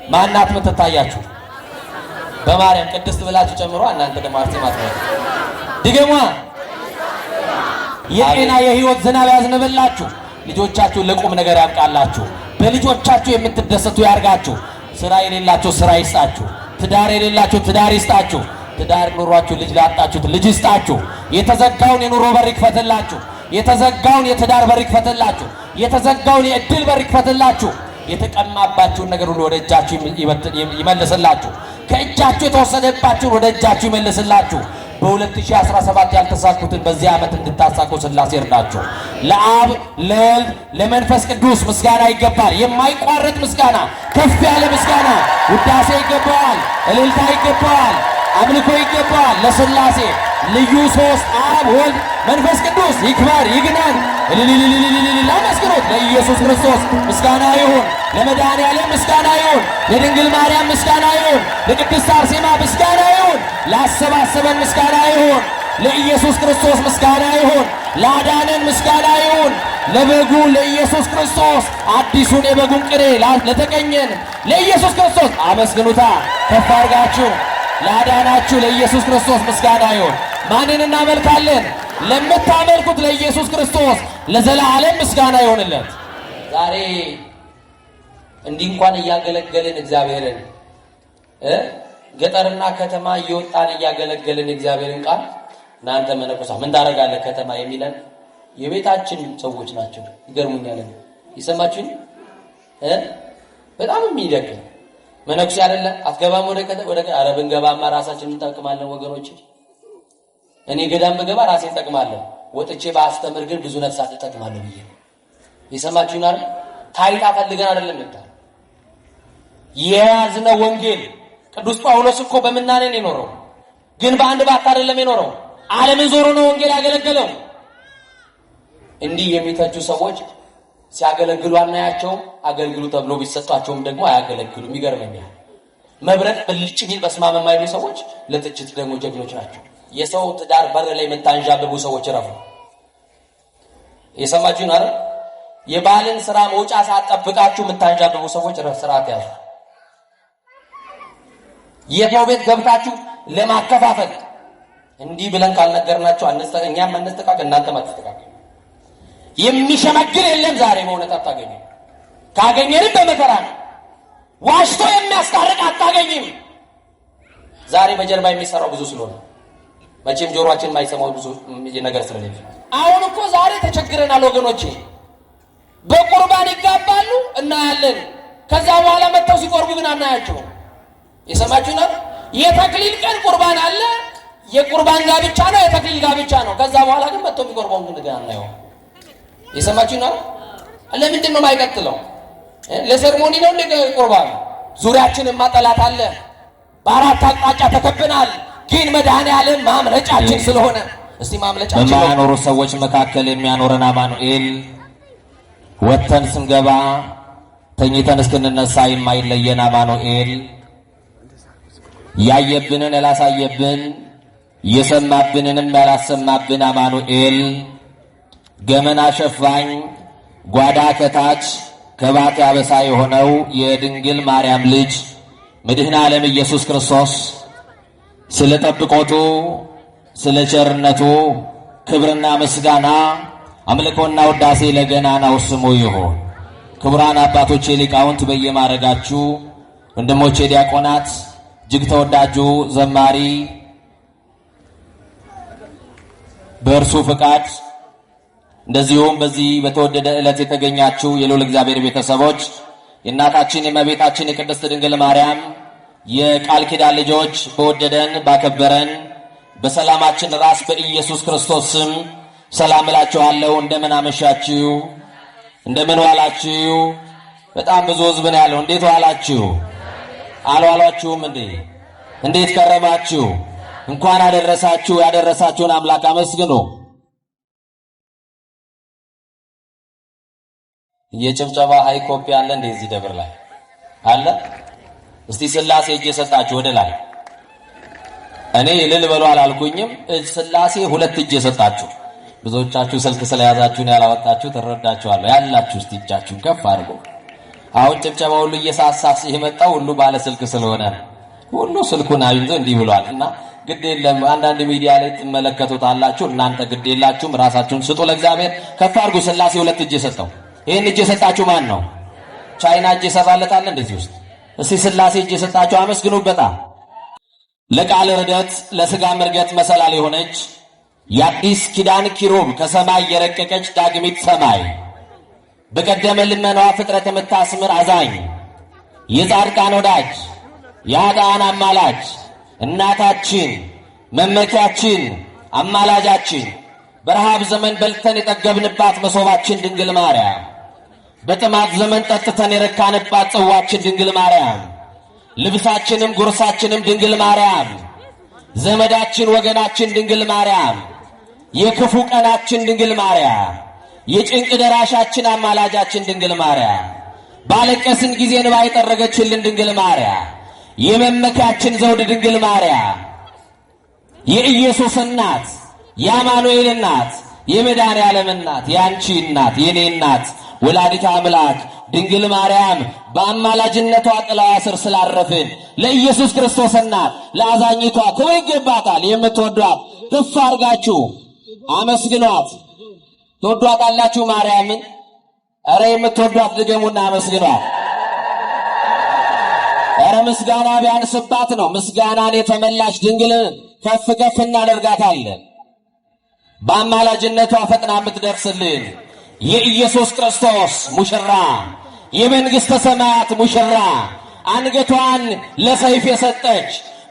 ማናት ምትታያችሁ? በማርያም ቅድስት ብላችሁ ጨምሮ እናንተ ደግሞ አርሴማ ትበሉ። ድገሟ። የጤና የህይወት ዝናብ ያዝንብላችሁ። ልጆቻችሁ ለቁም ነገር ያብቃላችሁ። በልጆቻችሁ የምትደሰቱ ያርጋችሁ። ስራ የሌላችሁ ስራ ይስጣችሁ። ትዳር የሌላችሁ ትዳር ይስጣችሁ። ትዳር ኑሯችሁ ልጅ ላጣችሁት ልጅ ይስጣችሁ። የተዘጋውን የኑሮ በር ይክፈትላችሁ። የተዘጋውን የትዳር በር ይክፈትላችሁ። የተዘጋውን የእድል በር ይክፈትላችሁ። የተቀማባችሁን ነገር ሁሉ ወደ እጃችሁ ይመልስላችሁ። ከእጃችሁ የተወሰደባችሁን ወደ እጃችሁ ይመልስላችሁ። በ2017 ያልተሳኩትን በዚህ ዓመት እንድታሳኩ ሥላሴ ይርዳችሁ። ለአብ ለወልድ ለመንፈስ ቅዱስ ምስጋና ይገባል። የማይቋረጥ ምስጋና፣ ከፍ ያለ ምስጋና፣ ውዳሴ ይገባዋል። እልልታ ይገባዋል። አምልኮ ይገባዋል ለሥላሴ ልዩ ሶስት አብ ወልድ መንፈስ ቅዱስ ይክበር ይግነን። ለመስክሮት ለኢየሱስ ክርስቶስ ምስጋና ይሁን። ለመድኃኔዓለም ምስጋና ይሁን። ለድንግል ማርያም ምስጋና ይሁን። ለቅድስት አርሴማ ምስጋና ይሁን። ላሰባሰበን ምስጋና ይሁን። ለኢየሱስ ክርስቶስ ምስጋና ይሁን። ላዳነን ምስጋና ይሁን። ለበጉ ለኢየሱስ ክርስቶስ አዲሱን የበጉን ቅኔ ለተቀኘን ለኢየሱስ ክርስቶስ አመስግኑታ። ከፍ አድርጋችሁ ላዳናችሁ ለኢየሱስ ክርስቶስ ምስጋና ይሁን። ማንን እናመልካለን? ለምታመልኩት ለኢየሱስ ክርስቶስ ለዘላለም ምስጋና ይሁንለት። ዛሬ እንዲህ እንኳን እያገለገልን እግዚአብሔርን ገጠርና ከተማ እየወጣን እያገለገልን እግዚአብሔርን ቃል እናንተ መነኮሳ ምን ታረጋለህ ከተማ የሚለን የቤታችን ሰዎች ናቸው። ይገርሙኛል። ይሰማችሁኝ? በጣም የሚደግም መነኩሴ አይደለ? አትገባም ወደ አረብን ገባማ ራሳችንን እንጠቅማለን ወገኖች። እኔ ገዳም በገባ ራሴን እንጠቅማለሁ። ወጥቼ ባስተምር ግን ብዙ ነፍሳት እጠቅማለሁ ብዬ የሰማችሁኝ አይደል? ታይታ ፈልገን አይደለም እንታ የያዝነው ወንጌል። ቅዱስ ጳውሎስ እኮ በምናኔ ነው የኖረው፣ ግን በአንድ ባት አይደለም የኖረው። ዓለምን ዞሮ ነው ወንጌል ያገለገለው። እንዲህ የሚተቹ ሰዎች ሲያገለግሉ አናያቸው። አገልግሉ ተብሎ ቢሰጣቸውም ደግሞ አያገለግሉም። ይገርመኛል። መብረቅ ብልጭ ቢል በስማም የማይሉ ሰዎች ለትችት ደግሞ ጀግኖች ናቸው። የሰው ትዳር በር ላይ የምታንዣብቡ ሰዎች ረፉ። የሰማችሁን አይደል? የባልን ስራ መውጫ ሳትጠብቃችሁ የምታንዣብቡ ሰዎች ስርዓት ያዙ። የሰው ቤት ገብታችሁ ለማከፋፈል እንዲህ ብለን ካልነገርናችሁ እኛም አንስተካከል፣ እናንተም አትስተካከሉ። የሚሸመግል የለም ዛሬ በእውነት አታገኙ። ካገኘንም በመከራ ነው። ዋሽቶ የሚያስታርቅ አታገኝም። ዛሬ በጀርባ የሚሰራው ብዙ ስለሆነ መቼም ጆሮአችን የማይሰማው ብዙ ነገር ስለሌለ አሁን እኮ ዛሬ ተቸግረናል ወገኖቼ። በቁርባን ይጋባሉ እናያለን። ከዛ በኋላ መጥተው ሲቆርቡ ግን አናያቸው። የሰማችሁና የተክሊል ቀን ቁርባን አለ። የቁርባን ጋብቻ ነው፣ የተክሊል ጋብቻ ነው። ከዛ በኋላ ግን መጥተው የሚቆርበው ግን አናየው። የሰማችሁና ለምንድን ነው የማይቀጥለው? ለሰርሞኒ ነው እንደ ቁርባን። ዙሪያችንን ማጠላት አለ። በአራት አቅጣጫ ተከብናል። ግን መድኃኔዓለም ማምለጫችን ስለሆነ እስቲ ማምለጫችን በማያኖሩ ሰዎች መካከል የሚያኖረን አማኑኤል ወተን ስንገባ ተኝተን እስክንነሳ የማይለየን አማኑኤል ያየብንን ያላሳየብን የሰማብንንም ያላሰማብን አማኑኤል ገመና ሸፋኝ ጓዳ ከታች ከባት ያበሳ የሆነው የድንግል ማርያም ልጅ መድኃኔ ዓለም ኢየሱስ ክርስቶስ ስለ ጠብቆቱ ስለ ቸርነቱ ክብርና ምስጋና አምልኮና ውዳሴ ለገናናው ስሙ ይሁን። ክቡራን አባቶቼ ሊቃውንት በየማረጋችሁ ወንድሞቼ ዲያቆናት እጅግ ተወዳጁ ዘማሪ በእርሱ ፍቃድ እንደዚሁም በዚህ በተወደደ ዕለት የተገኛችሁ የልዑል እግዚአብሔር ቤተሰቦች የእናታችን የእመቤታችን የቅድስት ድንግል ማርያም የቃል ኪዳን ልጆች በወደደን ባከበረን በሰላማችን ራስ በኢየሱስ ክርስቶስ ስም ሰላም እላችኋለሁ። እንደምን አመሻችሁ? እንደምን ዋላችሁ? በጣም ብዙ ሕዝብ ነው ያለው። እንዴት ዋላችሁ? አልዋላችሁም እንዴ? እንዴት ከረማችሁ? እንኳን አደረሳችሁ። ያደረሳችሁን አምላክ አመስግኑ። የጭብጨባ ሃይኮፒ አለ እንዴ? እዚህ ደብር ላይ አለ? እስቲ ሥላሴ እጅ የሰጣችሁ ወደ ላይ። እኔ እልል በሉ አላልኩኝም። ሥላሴ ሁለት እጅ የሰጣችሁ ብዙዎቻችሁ ስልክ ስለያዛችሁ ነው ያላወጣችሁ። ተረዳችኋለሁ ያላችሁ። እስቲ እጃችሁን ከፍ አድርጉ። አሁን ጭብጨባው ሁሉ እየሳሳስ የመጣው ሁሉ ባለ ስልክ ስለሆነ ሁሉ ስልኩን አይዞ እንዲህ ብሏል። እና ግድ የለም አንዳንድ ሚዲያ ላይ ትመለከቱታላችሁ። እናንተ ግድ የላችሁም፣ ራሳችሁን ስጡ ለእግዚአብሔር። ከፍ አድርጉ። ሥላሴ ሁለት እጅ የሰጠው ይሄን እጅ የሰጣችሁ ማን ነው? ቻይና እጅ የሰራለታል እንደዚህ ውስጥ። እስቲ ሥላሴ እጅ የሰጣችሁ አመስግኑበታ። ለቃል ርደት ለሥጋ መርገት መሰላል የሆነች የአዲስ ኪዳን ኪሩብ ከሰማይ የረቀቀች ዳግሚት ሰማይ በቀደመ ልመናዋ ፍጥረት የምታስምር አዛኝ የጻድቃን ወዳጅ የኃጥአን አማላጅ እናታችን መመኪያችን አማላጃችን በረሃብ ዘመን በልተን የጠገብንባት መሶባችን ድንግል ማርያም በጥማት ዘመን ጠጥተን የረካንባት ጽዋችን ድንግል ማርያም ልብሳችንም ጉርሳችንም ድንግል ማርያም ዘመዳችን ወገናችን ድንግል ማርያም የክፉ ቀናችን ድንግል ማርያም የጭንቅ ደራሻችን አማላጃችን ድንግል ማርያም ባለቀስን ጊዜ እንባ የጠረገችልን ድንግል ማርያም የመመኪያችን ዘውድ ድንግል ማርያም የኢየሱስ እናት የአማኑኤል እናት የመድኃኔዓለም እናት የአንቺ እናት የኔ እናት ወላዲተ አምላክ ድንግል ማርያም በአማላጅነቷ ጥላዋ ስር ስላረፍን ለኢየሱስ ክርስቶስ እናት ለአዛኝቷ ክብር ይገባታል። የምትወዷት ከፍ አድርጋችሁ አመስግኗት። ትወዷታላችሁ ማርያምን? ኧረ የምትወዷት ድገሙና አመስግኗት። ኧረ ምስጋና ቢያንስባት ነው። ምስጋናን የተመላሽ ድንግልን ከፍ ከፍ እናደርጋታለን። በአማላጅነቷ ፈጥና የምትደርስልን የኢየሱስ ክርስቶስ ሙሽራ የመንግሥተ ሰማያት ሙሽራ አንገቷን ለሰይፍ የሰጠች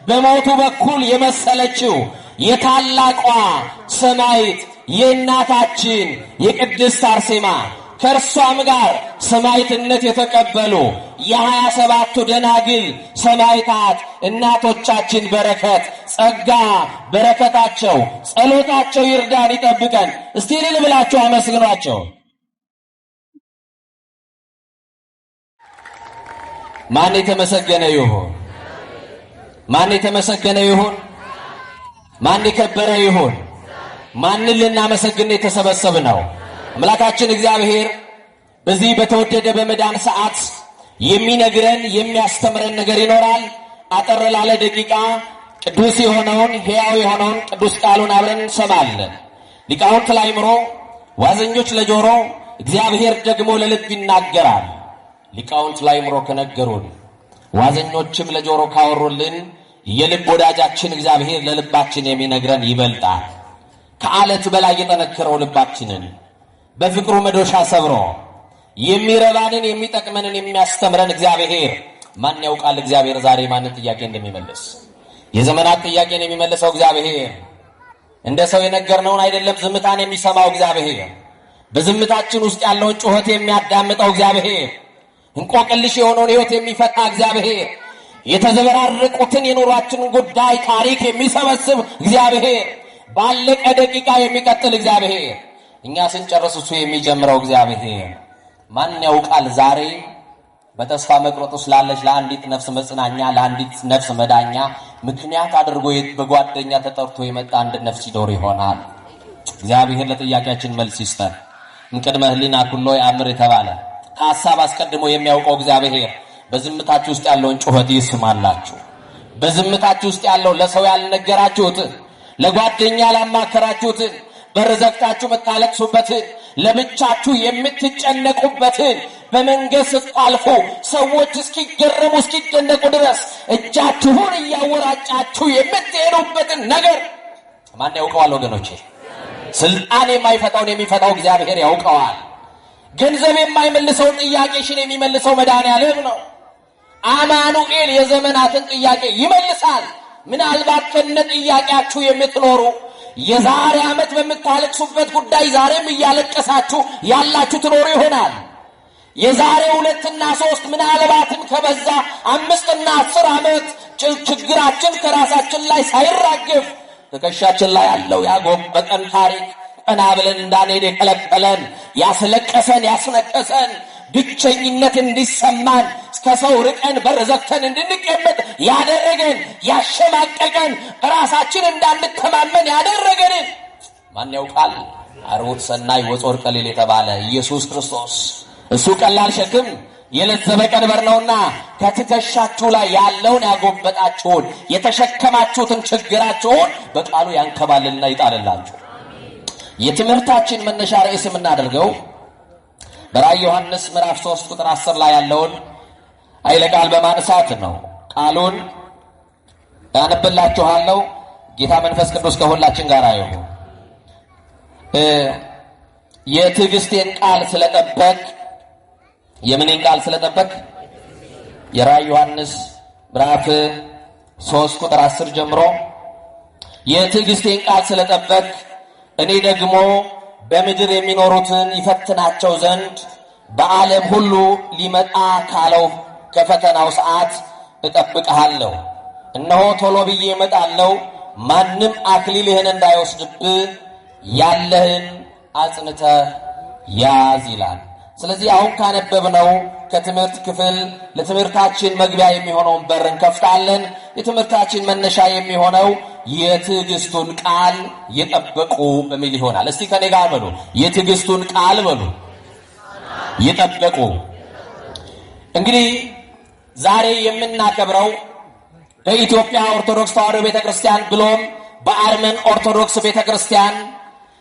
በሞቱ በኩል የመሰለችው የታላቋ ሰማዕት የእናታችን የቅድስት አርሴማ ከእርሷም ጋር ሰማዕትነት የተቀበሉ የ27ቱ ደናግል ሰማዕታት እናቶቻችን በረከት ጸጋ በረከታቸው ጸሎታቸው ይርዳን ይጠብቀን። እስቲ እልል ብላችሁ አመስግኗቸው። ማን የተመሰገነ ይሁን? ማን የተመሰገነ ይሁን? ማን የከበረ ይሁን? ማንን ልናመሰግን የተሰበሰብነው? አምላካችን እግዚአብሔር በዚህ በተወደደ በመዳን ሰዓት የሚነግረን የሚያስተምረን ነገር ይኖራል። አጠር ላለ ደቂቃ ቅዱስ የሆነውን ሕያው የሆነውን ቅዱስ ቃሉን አብረን እንሰማለን። ሊቃውንት ለአእምሮ፣ ዋዘኞች ለጆሮ፣ እግዚአብሔር ደግሞ ለልብ ይናገራል። ሊቃውንት ለአእምሮ ከነገሩን ዋዘኞችም ለጆሮ ካወሩልን የልብ ወዳጃችን እግዚአብሔር ለልባችን የሚነግረን ይበልጣል። ከዓለት በላይ የጠነከረው ልባችንን በፍቅሩ መዶሻ ሰብሮ የሚረባንን የሚጠቅመንን የሚያስተምረን እግዚአብሔር ማን ያውቃል? እግዚአብሔር ዛሬ ማንን ጥያቄ እንደሚመልስ የዘመናት ጥያቄን የሚመልሰው እግዚአብሔር እንደ ሰው የነገርነውን አይደለም። ዝምታን የሚሰማው እግዚአብሔር በዝምታችን ውስጥ ያለውን ጩኸት የሚያዳምጠው እግዚአብሔር እንቆቅልሽ የሆነውን ሕይወት የሚፈታ እግዚአብሔር የተዘበራረቁትን የኑሯችንን ጉዳይ ታሪክ የሚሰበስብ እግዚአብሔር ባለቀ ደቂቃ የሚቀጥል እግዚአብሔር እኛ ስንጨርስ እሱ የሚጀምረው እግዚአብሔር ማን ያውቃል? ዛሬ በተስፋ መቅረጥ ውስጥ ላለች ለአንዲት ነፍስ መጽናኛ ለአንዲት ነፍስ መዳኛ ምክንያት አድርጎ በጓደኛ ተጠርቶ የመጣ አንድ ነፍስ ይኖር ይሆናል። እግዚአብሔር ለጥያቄያችን መልስ ይስጠን። እንቅድመ ህሊና ኩሎ ያምር የተባለ ከሐሳብ አስቀድሞ የሚያውቀው እግዚአብሔር በዝምታችሁ ውስጥ ያለውን ጩኸት ይስማላችሁ። በዝምታችሁ ውስጥ ያለው ለሰው ያልነገራችሁትን ለጓደኛ ያላማከራችሁትን በርዘግታችሁ የምታለቅሱበትን ለብቻችሁ የምትጨነቁበትን በመንገድ ስታልፉ ሰዎች እስኪገረሙ እስኪደነቁ ድረስ እጃችሁን እያወራጫችሁ የምትሄዱበትን ነገር ማን ያውቀዋል? ወገኖቼ ስልጣን የማይፈታውን የሚፈታው እግዚአብሔር ያውቀዋል። ገንዘብ የማይመልሰውን ጥያቄሽን የሚመልሰው መድኃኔዓለም ነው። አማኑኤል የዘመናትን ጥያቄ ይመልሳል። ምናልባት ከነ ጥያቄያችሁ የምትኖሩ የዛሬ ዓመት በምታለቅሱበት ጉዳይ ዛሬም እያለቀሳችሁ ያላችሁ ትኖሩ ይሆናል። የዛሬ 2 እና 3 ምናልባትም ከበዛ 5 እና 10 ዓመት ችግራችን ከራሳችን ላይ ሳይራገፍ ትከሻችን ላይ ያለው ያጎበጠን ታሪክ ቀና ብለን እንዳንሄድ የከለከለን ያስለቀሰን ያስነቀሰን ብቸኝነት እንዲሰማን ከሰው ርቀን በር ዘግተን እንድንቀመጥ ያደረገን ያሸማቀቀን ራሳችን እንዳንተማመን ያደረገን ማን ያውቃል? አርዑት ሰናይ ወጾር ቀሊል የተባለ ኢየሱስ ክርስቶስ እሱ ቀላል ሸክም የለዘበ ቀንበር ነውና ከትከሻችሁ ላይ ያለውን ያጎበጣችሁን የተሸከማችሁትን ችግራችሁን በቃሉ ያንከባልልና ይጣልላችሁ። የትምህርታችን መነሻ ርዕስ የምናደርገው በራዕየ ዮሐንስ ምዕራፍ 3 ቁጥር 10 ላይ ያለውን ኃይለ ቃል በማንሳት ነው። ቃሉን ያነብላችኋለሁ። ጌታ መንፈስ ቅዱስ ከሁላችን ጋር ይሁን። የትዕግስቴን ቃል ስለጠበቅ የምንን ቃል ስለጠበቅ የራዕየ ዮሐንስ ምዕራፍ 3 ቁጥር 10 ጀምሮ የትዕግስቴን ቃል ስለጠበቅ እኔ ደግሞ በምድር የሚኖሩትን ይፈትናቸው ዘንድ በዓለም ሁሉ ሊመጣ ካለው ከፈተናው ሰዓት እጠብቅሃለሁ። እነሆ ቶሎ ብዬ እመጣለሁ። ማንም አክሊልህን እንዳይወስድብህ ያለህን አጽንተህ ያዝ ይላል። ስለዚህ አሁን ካነበብነው ከትምህርት ክፍል ለትምህርታችን መግቢያ የሚሆነውን በር እንከፍታለን። የትምህርታችን መነሻ የሚሆነው የትዕግስቱን ቃል የጠበቁ በሚል ይሆናል። እስቲ ከኔ ጋር በሉ፣ የትዕግስቱን ቃል በሉ፣ የጠበቁ። እንግዲህ ዛሬ የምናከብረው በኢትዮጵያ ኦርቶዶክስ ተዋሕዶ ቤተክርስቲያን ብሎም በአርመን ኦርቶዶክስ ቤተክርስቲያን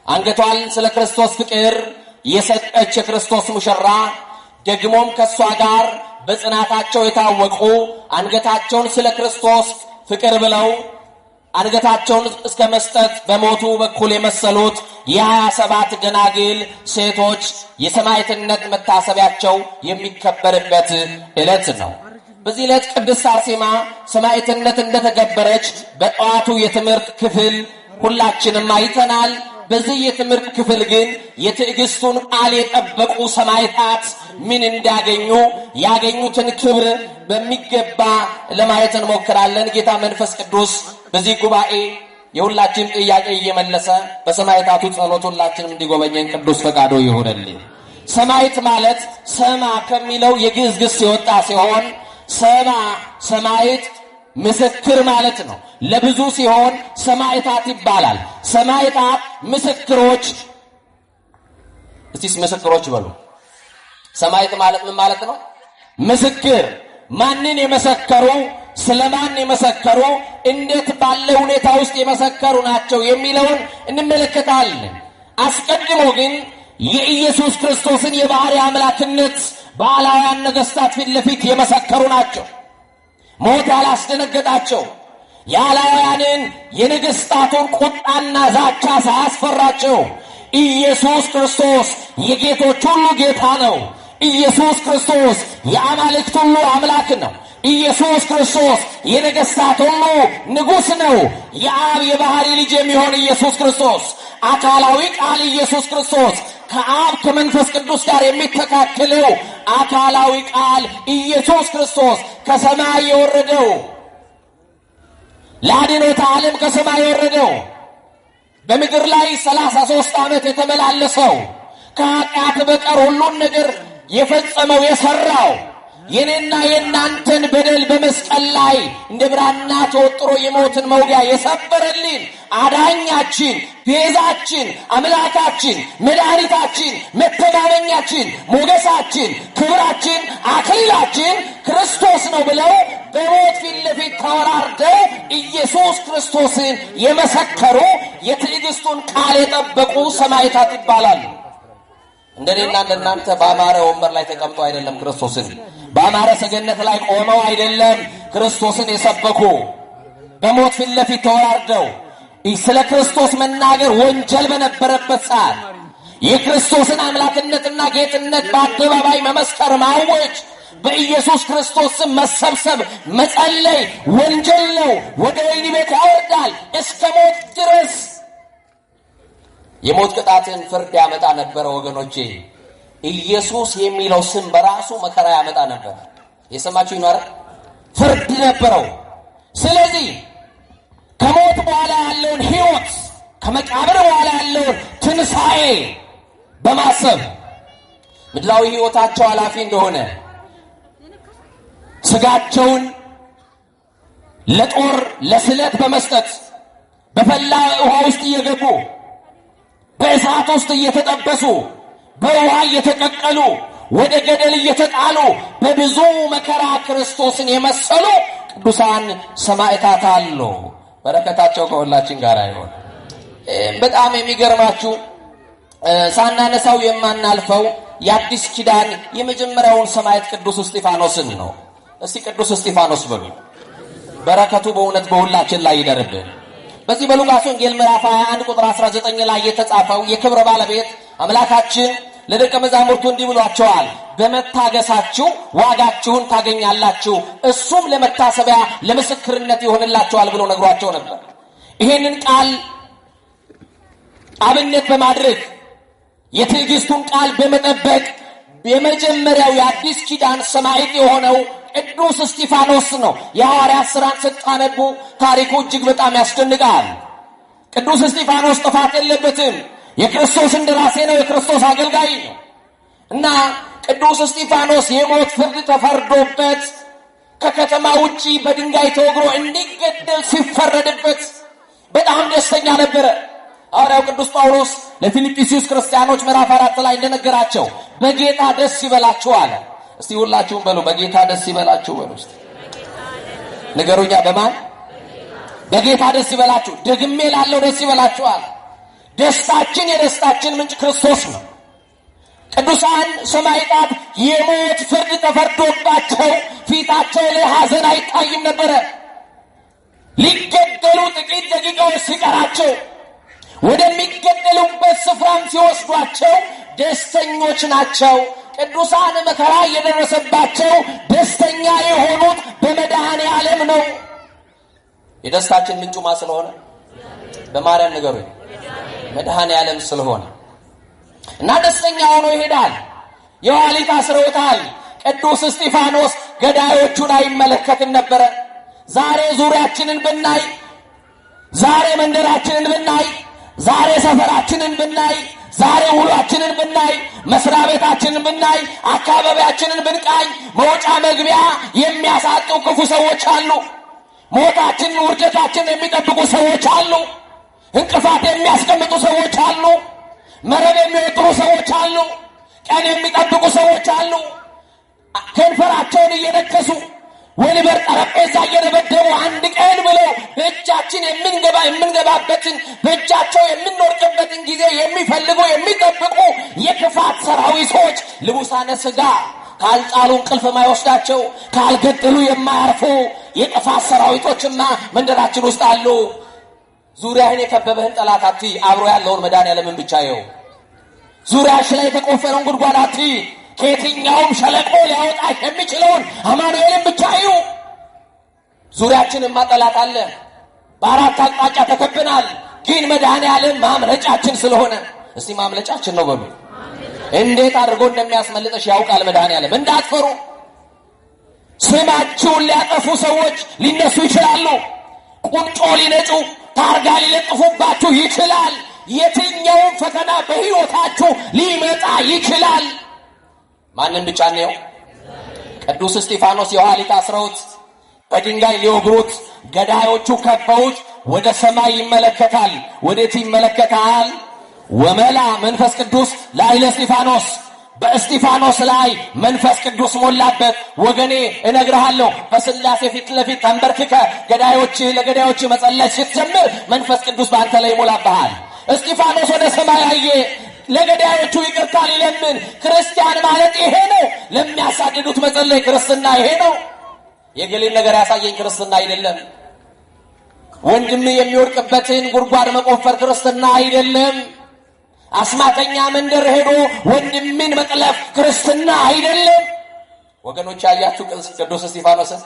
አንገቷን ስለ ክርስቶስ ፍቅር የሰጠች የክርስቶስ ሙሽራ ደግሞም ከሷ ጋር በጽናታቸው የታወቁ አንገታቸውን ስለ ክርስቶስ ፍቅር ብለው አንገታቸውን እስከ መስጠት በሞቱ በኩል የመሰሉት የ27 ደናግል ሴቶች የሰማዕትነት መታሰቢያቸው የሚከበርበት ዕለት ነው። በዚህ ዕለት ቅድስት አርሴማ ሰማዕትነት እንደተገበረች በጠዋቱ የትምህርት ክፍል ሁላችንም አይተናል። በዚህ የትምህርት ክፍል ግን የትዕግስቱን ቃል የጠበቁ ሰማዕታት ምን እንዳገኙ ያገኙትን ክብር በሚገባ ለማየት እንሞክራለን። ጌታ መንፈስ ቅዱስ በዚህ ጉባኤ የሁላችንም ጥያቄ እየመለሰ በሰማዕታቱ ጸሎት ሁላችንም እንዲጎበኘን ቅዱስ ፈቃዱ ይሁንልን። ሰማዕት ማለት ሰማ ከሚለው የግዕዝ ግስ የወጣ ሲሆን ሰማ ሰማዕት ምስክር ማለት ነው። ለብዙ ሲሆን ሰማዕታት ይባላል። ሰማዕታት ምስክሮች። እስቲ ምስክሮች በሉ። ሰማዕት ማለት ምን ማለት ነው? ምስክር። ማንን የመሰከሩ፣ ስለማን የመሰከሩ፣ እንዴት ባለ ሁኔታ ውስጥ የመሰከሩ ናቸው የሚለውን እንመለከታለን። አስቀድሞ ግን የኢየሱስ ክርስቶስን የባሕርይ አምላክነት በአላውያን ነገሥታት ፊት ለፊት የመሰከሩ ናቸው። ሞት ያላስደነገጣቸው፣ የአላውያንን የነገሥታቱን ቁጣና ዛቻ ሳያስፈራቸው ኢየሱስ ክርስቶስ የጌቶች ሁሉ ጌታ ነው። ኢየሱስ ክርስቶስ የአማልክት ሁሉ አምላክ ነው። ኢየሱስ ክርስቶስ የነገሥታት ሁሉ ንጉሥ ነው። የአብ የባሕርይ ልጅ የሚሆን ኢየሱስ ክርስቶስ አካላዊ ቃል ኢየሱስ ክርስቶስ ከአብ ከመንፈስ ቅዱስ ጋር የሚተካከለው አካላዊ ቃል ኢየሱስ ክርስቶስ ከሰማይ የወረደው ለአድኅኖተ ዓለም ከሰማይ የወረደው በምድር ላይ 33 ዓመት የተመላለሰው ከኃጢአት በቀር ሁሉን ነገር የፈጸመው የሰራው የኔና የናንተን በደል በመስቀል ላይ እንደ ብራና ተወጥሮ የሞትን መውጊያ የሰበረልን አዳኛችን፣ ቤዛችን፣ አምላካችን፣ መድኃኒታችን፣ መተማመኛችን፣ ሞገሳችን፣ ክብራችን፣ አክሊላችን ክርስቶስ ነው ብለው በሞት ፊት ለፊት ተወራርደው ኢየሱስ ክርስቶስን የመሰከሩ የትዕግስቱን ቃል የጠበቁ ሰማዕታት ይባላሉ። እንደኔና እንደናንተ በአማረ ወንበር ላይ ተቀምጦ አይደለም ክርስቶስን፣ በአማረ ሰገነት ላይ ቆመው አይደለም ክርስቶስን የሰበኩ። በሞት ፊት ለፊት ተወራርደው ስለ ክርስቶስ መናገር ወንጀል በነበረበት ሰዓት የክርስቶስን አምላክነትና ጌትነት በአደባባይ መመስከር፣ ማወጅ፣ በኢየሱስ ክርስቶስ ስም መሰብሰብ፣ መጸለይ ወንጀል ነው። ወደ ወህኒ ቤት ያወርዳል እስከ ሞት ድረስ። የሞት ቅጣትን ፍርድ ያመጣ ነበረ። ወገኖቼ ኢየሱስ የሚለው ስም በራሱ መከራ ያመጣ ነበር። የሰማችሁ ይኖር ፍርድ ነበረው። ስለዚህ ከሞት በኋላ ያለውን ሕይወት፣ ከመቃብር በኋላ ያለውን ትንሣኤ በማሰብ ምድራዊ ሕይወታቸው ኃላፊ እንደሆነ ስጋቸውን ለጦር ለስለት በመስጠት በፈላ ውሃ ውስጥ እየገቡ በእሳት ውስጥ እየተጠበሱ በውሃ እየተቀቀሉ ወደ ገደል እየተጣሉ በብዙ መከራ ክርስቶስን የመሰሉ ቅዱሳን ሰማዕታት አሉ። በረከታቸው ከሁላችን ጋር ይሁን። በጣም የሚገርማችሁ ሳናነሳው የማናልፈው የአዲስ ኪዳን የመጀመሪያውን ሰማዕት ቅዱስ እስጢፋኖስን ነው። እስቲ ቅዱስ እስጢፋኖስ በሉ። በረከቱ በእውነት በሁላችን ላይ ይደርብን። በዚህ በሉቃስ ወንጌል ምዕራፍ 21 ቁጥር 19 ላይ የተጻፈው የክብር ባለቤት አምላካችን ለደቀ መዛሙርቱ እንዲህ ብሏቸዋል፣ በመታገሳችሁ ዋጋችሁን ታገኛላችሁ፣ እሱም ለመታሰቢያ ለምስክርነት ይሆንላችኋል ብሎ ነግሯቸው ነበር። ይሄንን ቃል አብነት በማድረግ የትዕግስቱን ቃል በመጠበቅ የመጀመሪያው የአዲስ ኪዳን ሰማዕት የሆነው ቅዱስ እስጢፋኖስ ነው። የሐዋርያት ሥራን ስታነቡ ታሪኩ እጅግ በጣም ያስደንቃል። ቅዱስ እስጢፋኖስ ጥፋት የለበትም። የክርስቶስ እንደራሴ ነው። የክርስቶስ አገልጋይ ነው እና ቅዱስ እስጢፋኖስ የሞት ፍርድ ተፈርዶበት ከከተማ ውጪ በድንጋይ ተወግሮ እንዲገደል ሲፈረድበት በጣም ደስተኛ ነበረ። ሐዋርያው ቅዱስ ጳውሎስ ለፊልጵስዩስ ክርስቲያኖች ምዕራፍ 4 ላይ እንደነገራቸው በጌታ ደስ ይበላችሁ አለ። እስቲ ሁላችሁም በሉ በጌታ ደስ ይበላችሁ በሉ። እስቲ ንገሩኛ፣ በማን በጌታ ደስ ይበላችሁ? ደግሜ ላለው ደስ ይበላችሁ አለ። ደስታችን የደስታችን ምንጭ ክርስቶስ ነው። ቅዱሳን ሰማዕታት የሞት ፍርድ ተፈርዶባቸው ፊታቸው ላይ ሐዘን አይታይም ነበረ። ሊገደሉ ጥቂት ደቂቃዎች ሲቀራቸው ወደሚገደሉበት ስፍራም ሲወስዷቸው ደስተኞች ናቸው። ቅዱሳን መከራ የደረሰባቸው ደስተኛ የሆኑት በመድኃኔ ዓለም ነው። የደስታችን ምንጩ ማ ስለሆነ በማርያም ንገሩኝ፣ መድኃኔ ዓለም ስለሆነ እና ደስተኛ ሆኖ ይሄዳል። የኋሊት አስረውታል። ቅዱስ እስጢፋኖስ ገዳዮቹን አይመለከትም ነበረ። ዛሬ ዙሪያችንን ብናይ፣ ዛሬ መንደራችንን ብናይ፣ ዛሬ ሰፈራችንን ብናይ፣ ዛሬ ውሏችንን ብናይ፣ መስሪያ ቤታችንን ብናይ፣ አካባቢያችንን ብንቃኝ መውጫ መግቢያ የሚያሳጡ ክፉ ሰዎች አሉ። ሞታችንን ውርደታችንን የሚጠብቁ ሰዎች አሉ። እንቅፋት የሚያስቀምጡ ሰዎች አሉ። መረብ የሚወጥሩ ሰዎች አሉ። ቀን የሚጠብቁ ሰዎች አሉ። ከንፈራቸውን እየነከሱ ወንበር ጠረጴዛ እየደበደቡ አንድ ቀን ብለው በእጃችን የምንገባበትን በእጃቸው የምንወርቅበትን ጊዜ የሚፈልጉ የሚጠብቁ የክፋት ሰራዊቶች ልቡሳነ ሥጋ ካልጣሉ እንቅልፍ የማይወስዳቸው ካልገደሉ የማያርፉ የጥፋት ሰራዊቶችማ መንደራችን ውስጥ አሉ። ዙሪያህን የከበበህን ጠላት አትይ፣ አብሮ ያለውን መድኃኔዓለምን ብቻ ይው። ዙሪያሽ ላይ የተቆፈረውን ጉድጓድ አትይ፣ ከየትኛውም ሸለቆ ሊያወጣ የሚችለውን አማኑኤልን ብቻ ይው። ዙሪያችንማ ጠላት አለ። በአራት አቅጣጫ ተከብናል። ግን መድኃኔዓለም ማምለጫችን ስለሆነ እስቲ ማምለጫችን ነው በሉ። እንዴት አድርጎ እንደሚያስመልጥሽ ያውቃል መድኃኔዓለም። እንዳትፈሩ። ስማችሁን ሊያጠፉ ሰዎች ሊነሱ ይችላሉ። ቁንጮ ሊነጩ ታርጋ ሊለጥፉባችሁ ይችላል። የትኛውም ፈተና በሕይወታችሁ ሊመጣ ይችላል። ማንን ብቻ ነው? ቅዱስ እስጢፋኖስ የኋሊት አስረውት በድንጋይ ሊወግሩት ገዳዮቹ ከበውት ወደ ሰማይ ይመለከታል። ወዴት ይመለከታል? ወመላ መንፈስ ቅዱስ ላዕለ እስጢፋኖስ፣ በእስጢፋኖስ ላይ መንፈስ ቅዱስ ሞላበት። ወገኔ እነግርሃለሁ፣ በሥላሴ ፊት ለፊት ተንበርክከ ለገዳዮች መጸለይ ስትጀምር መንፈስ ቅዱስ በአንተ ላይ ይሞላብሃል። እስጢፋኖስ ወደ ሰማይ አየ። ለገዳዮቹ ይቅርታ ሊለምን። ክርስቲያን ማለት ይሄ ነው። ለሚያሳድዱት መጸለይ ክርስትና ይሄ ነው። የገሌን ነገር ያሳየኝ ክርስትና አይደለም። ወንድም የሚወድቅበትን ጉድጓድ መቆፈር ክርስትና አይደለም። አስማተኛ መንደር ሄዶ ወንድምን መጥለፍ ክርስትና አይደለም። ወገኖች አያችሁ ቅዱስ እስጢፋኖስን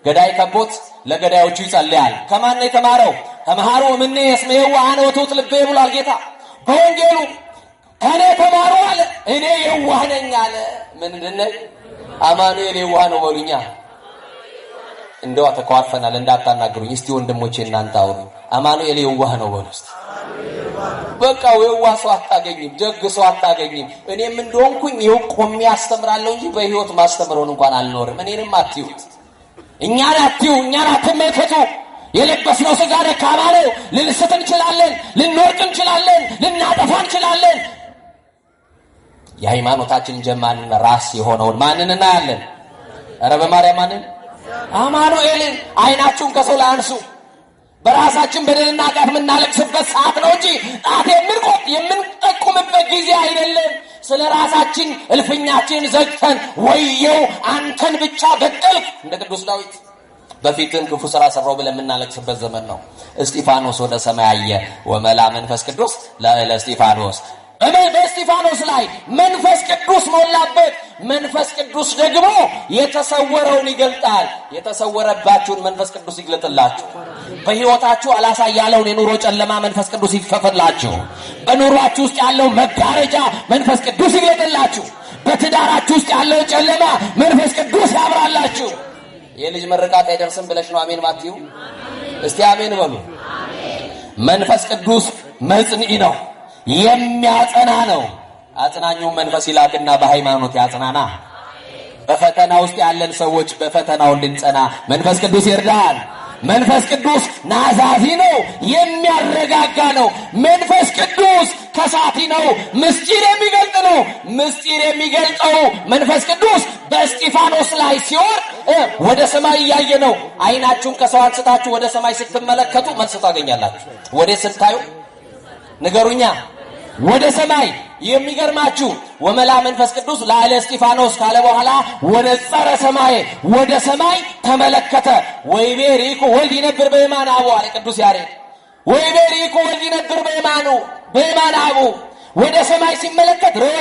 ገዳይ ከቦት ለገዳዮቹ ይጸልያል። ከማን ነው የተማረው? ተማሩ እምኔ እስመየው አንወቱት ልቤ ብሏል ጌታ በወንጌሉ። ከኔ ተማሩ አለ፣ እኔ የዋህ ነኝ አለ። ምንድነው? አማኑኤል የዋህ ነው በሉኛ። እንደው ተኳርፈናል እንዳታናግሩኝ እስቲ ወንድሞቼ እናንተ አውሩ። አማኑኤል የዋህ ነው በሉ እስቲ። በቃ የዋህ ሰው አታገኝም፣ ደግ ሰው አታገኝም። እኔም እንደሆንኩኝ ይኸው ቆሜ አስተምራለሁ እንጂ በህይወት ማስተምረውን እንኳን አልኖርም። እኔንም አትዩት፣ እኛን አትዩ፣ እኛን አትመልከቱ። የለበስነው ሥጋ ደካማ ነው። ልንስት እንችላለን፣ ልንወርቅ እንችላለን፣ ልናጠፋ እንችላለን። የሃይማኖታችን ጀማሪና ራስ የሆነውን ማንን እናያለን? ኧረ በማርያም ማንን? አማኑኤልን። አይናችሁን ከሰው ላይ አንሱ። በራሳችን በደልና ኃጢአት የምናለቅስበት ሰዓት ነው እንጂ ጣት የምንጠቁምበት ጊዜ አይደለም። ስለ ራሳችን እልፍኛችን ዘግተን ወየው አንተን ብቻ በደልክ እንደ ቅዱስ ዳዊት በፊትም ክፉ ሥራ ሰራው ብለን የምናለቅስበት ዘመን ነው። እስጢፋኖስ ወደ ሰማይ አየ ወመላ መንፈስ ቅዱስ ለእስጢፋኖስ። በእስጢፋኖስ ላይ መንፈስ ቅዱስ ሞላበት። መንፈስ ቅዱስ ደግሞ የተሰወረውን ይገልጣል። የተሰወረባችሁን መንፈስ ቅዱስ ይግለጥላችሁ። በሕይወታችሁ አላሳይ ያለውን የኑሮ ጨለማ መንፈስ ቅዱስ ይክፈፍላችሁ። በኑሯችሁ ውስጥ ያለው መጋረጃ መንፈስ ቅዱስ ይግለጥላችሁ። በትዳራችሁ ውስጥ ያለው ጨለማ መንፈስ ቅዱስ ያብራላችሁ። የልጅ ምርቃት አይደርስም ብለሽ ነው አሜን ማትዩ? እስቲ አሜን በሉ። መንፈስ ቅዱስ መጽንዒ ነው፣ የሚያጸና ነው። አጽናኙ መንፈስ ይላክና በሃይማኖት ያጽናና። በፈተና ውስጥ ያለን ሰዎች በፈተናው እንድንጸና መንፈስ ቅዱስ ይርዳል። መንፈስ ቅዱስ ናዛዚ ነው፣ የሚያረጋጋ ነው። መንፈስ ቅዱስ ከሳቲ ነው፣ ምስጢር የሚገልጥ ነው። ምስጢር የሚገልጠው መንፈስ ቅዱስ በእስጢፋኖስ ላይ ሲወርድ ወደ ሰማይ እያየ ነው። አይናችሁን ከሰው አንስታችሁ ወደ ሰማይ ስትመለከቱ መልስ ታገኛላችሁ። ወደ ስታዩ ንገሩኛ። ወደ ሰማይ የሚገርማችሁ ወመላ መንፈስ ቅዱስ ላዕለ እስጢፋኖስ ካለ በኋላ ወደ ጸረ ሰማይ ወደ ሰማይ ተመለከተ። ወይቤ ሪኩ ወልድ ይነብር በየማነ አቡ አለ ቅዱስ ያሬድ። ወይቤ ሪኩ ወልድ ይነብር በየማነ አቡ። ወደ ሰማይ ሲመለከት ርዕየ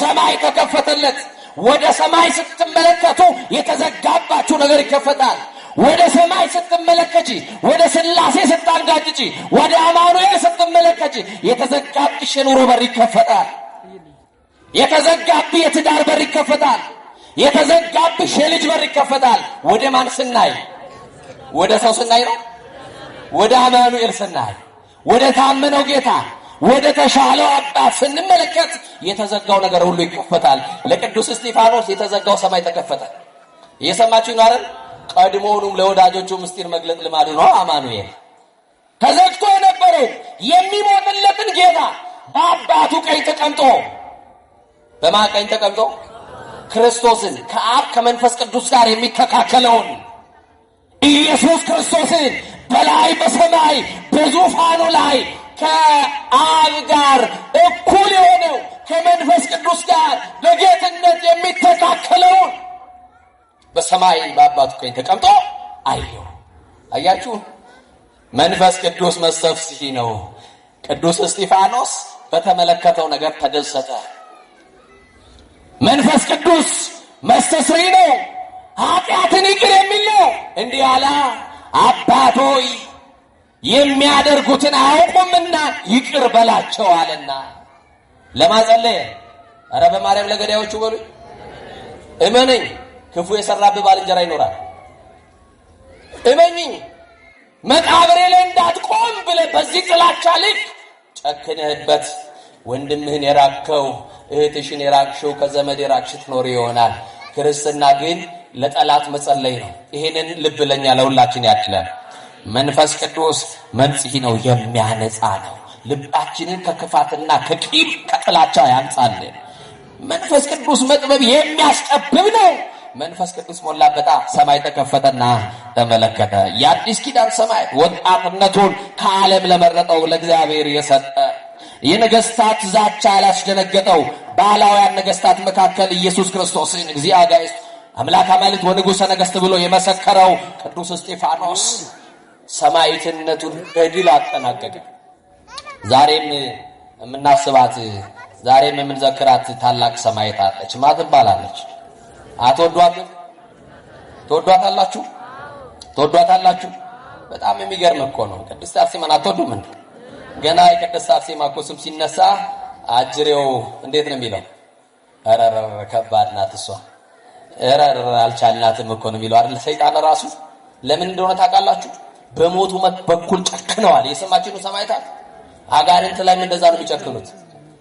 ሰማይ ተከፈተለት። ወደ ሰማይ ስትመለከቱ የተዘጋባችሁ ነገር ይከፈታል። ወደ ሰማይ ስትመለከቺ፣ ወደ ሥላሴ ስታንጋጭጪ፣ ወደ አማኑኤል ስትመለከቺ የተዘጋብሽ የኑሮ በር ይከፈታል። የተዘጋብሽ የትዳር በር ይከፈታል። የተዘጋብሽ የልጅ በር ይከፈታል። ወደ ማን ስናይ? ወደ ሰው ስናይ ነው? ወደ አማኑኤል ስናይ፣ ወደ ታመነው ጌታ፣ ወደ ተሻለው አባት ስንመለከት የተዘጋው ነገር ሁሉ ይከፈታል። ለቅዱስ እስጢፋኖስ የተዘጋው ሰማይ ተከፈተ። እየሰማችሁ ነው አይደል? ቀድሞውንም ለወዳጆቹ ምስጢር መግለጥ ልማዱ ነው። አማኑኤል ተዘግቶ የነበረው የሚሞትለትን ጌታ በአባቱ ቀኝ ተቀምጦ፣ በማን ቀኝ ተቀምጦ? ክርስቶስን ከአብ ከመንፈስ ቅዱስ ጋር የሚተካከለውን ኢየሱስ ክርስቶስን በላይ በሰማይ በዙፋኑ ላይ ከአብ ጋር እኩል የሆነው ከመንፈስ ቅዱስ ጋር በጌትነት የሚተካከለውን በሰማይ በአባቱ ቀኝ ተቀምጦ አየው። አያችሁ፣ መንፈስ ቅዱስ መሰፍስሒ ነው። ቅዱስ እስጢፋኖስ በተመለከተው ነገር ተደሰተ። መንፈስ ቅዱስ መስተስሪ ነው፣ ኃጢአትን ይቅር የሚል ነው። እንዲህ አለ፣ አባቶይ የሚያደርጉትን አያውቁምና ይቅር በላቸው አለና ለማጸለየ። ኧረ በማርያም ለገዳዮቹ በሉ እመነኝ፣ ክፉ የሰራብህ ባልንጀራ ይኖራል። እመኝኝ፣ መቃብሬ ላይ እንዳትቆም ብለህ በዚህ ጥላቻ ልክ ጨክነህበት ወንድምህን የራቅከው እህትሽን የራቅሽው ከዘመድ የራቅሽ ትኖር ይሆናል። ክርስትና ግን ለጠላት መጸለይ ነው። ይሄንን ልብ ለኛ ለሁላችን ያድለን። መንፈስ ቅዱስ መንጽሔ ነው፣ የሚያነጻ ነው። ልባችንን ከክፋትና ከቂም ከጥላቻ ያንጻልን። መንፈስ ቅዱስ መጥበብ የሚያስጠብብ ነው። መንፈስ ቅዱስ ሞላበታ። ሰማይ ተከፈተና ተመለከተ። የአዲስ ኪዳን ሰማይ ወጣትነቱን ከዓለም ለመረጠው ለእግዚአብሔር የሰጠ የነገስታት ዛቻ ያላስደነገጠው ባላውያን ነገስታት መካከል ኢየሱስ ክርስቶስን እግዚአብሔር አምላክ አማልክት ወንጉሠ ነገሥት ብሎ የመሰከረው ቅዱስ እስጢፋኖስ ሰማዕትነቱን በድል አጠናቀቀ። ዛሬም የምናስባት ዛሬም የምንዘክራት ታላቅ ሰማዕት አለች። ማን ትባላለች? አትወዷትም? ትወዷታላችሁ? ትወዷታላችሁ? በጣም የሚገርም እኮ ነው። ቅድስት አርሴማን አትወዱም እንዴ? ገና የቅድስት አርሴማ እኮ ስም ሲነሳ አጅሬው እንዴት ነው የሚለው? አረረ ከባድ ናት እሷ። አረረ አልቻልናትም እኮ ነው የሚለው አይደል? ሰይጣን ራሱ ለምን እንደሆነ ታውቃላችሁ? በሞቱ በኩል ጨክነዋል። የሰማችሁ ሰማዕታት አጋንንት ላይ እንደዛ ነው የሚጨክኑት።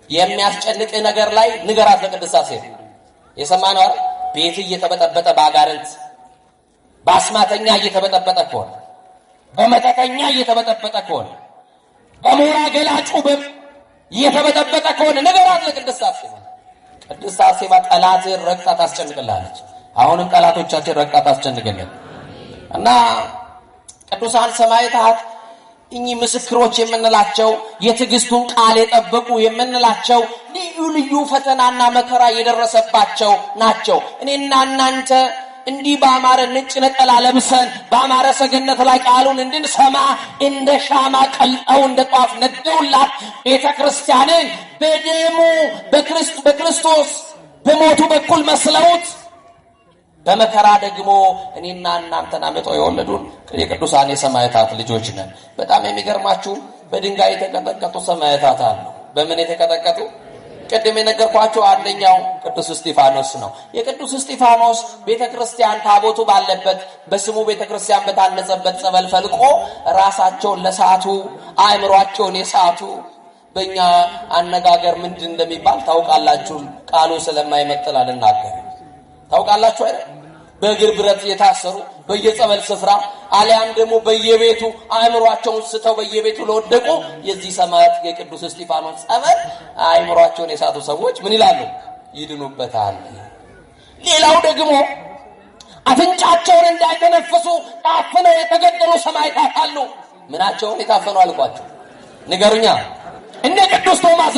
የሚያስጨንቅ ነገር ላይ ንገራት ለቅድስት አርሴማ። የሰማነው አይደል? ቤት እየተበጠበጠ በአጋንንት በአስማተኛ እየተበጠበጠ ከሆነ በመተተኛ እየተበጠበጠ ከሆነ በሞራ ገላጩ እየተበጠበጠ ከሆነ ንገራት ለቅድስት አርሴማ። ቅድስት አርሴማ ጠላትን ረግጣ ታስጨንቅላለች። አሁንም ጠላቶቻችን ረግጣ ታስጨንቅልን እና ቅዱሳን ሰማዕታት እኚህ ምስክሮች የምንላቸው የትዕግስቱን ቃል የጠበቁ የምንላቸው ልዩ ልዩ ፈተናና መከራ የደረሰባቸው ናቸው። እኔና እናንተ እንዲህ በአማረ ነጭ ነጠላ ለብሰን በአማረ ሰገነት ላይ ቃሉን እንድንሰማ እንደ ሻማ ቀልጠው እንደ ጧፍ ነደውላት ቤተክርስቲያንን በደሙ በክርስቶስ በሞቱ በኩል መስለውት በመከራ ደግሞ እኔና እናንተን አመጣው የወለዱን የቅዱሳን የሰማዕታት ልጆች ነን። በጣም የሚገርማችሁ በድንጋይ የተቀጠቀጡ ሰማዕታት አሉ። በምን የተቀጠቀጡ? ቅድም የነገርኳችሁ አንደኛው ቅዱስ እስጢፋኖስ ነው። የቅዱስ እስጢፋኖስ ቤተክርስቲያን ታቦቱ ባለበት በስሙ ቤተክርስቲያን በታነጸበት ጸበል ፈልቆ ራሳቸውን ለሳቱ አእምሯቸውን የሳቱ በእኛ አነጋገር ምንድን እንደሚባል ታውቃላችሁ። ቃሉ ስለማይመጥል አልናገርም። ታውቃላችሁ አይደል? በእግር ብረት የታሰሩ በየጸበል ስፍራ አሊያም ደግሞ በየቤቱ አእምሯቸውን ስተው በየቤቱ ለወደቁ የዚህ ሰማዕት የቅዱስ እስጢፋኖስ ጸበል አእምሯቸውን የሳቱ ሰዎች ምን ይላሉ? ይድኑበታል። ሌላው ደግሞ አፍንጫቸውን እንዳይተነፍሱ ታፍነው የተገደሉ ሰማዕታት አሉ። ምናቸውን የታፈኑ አልኳቸው? ንገሩኛ። እነ ቅዱስ ቶማስ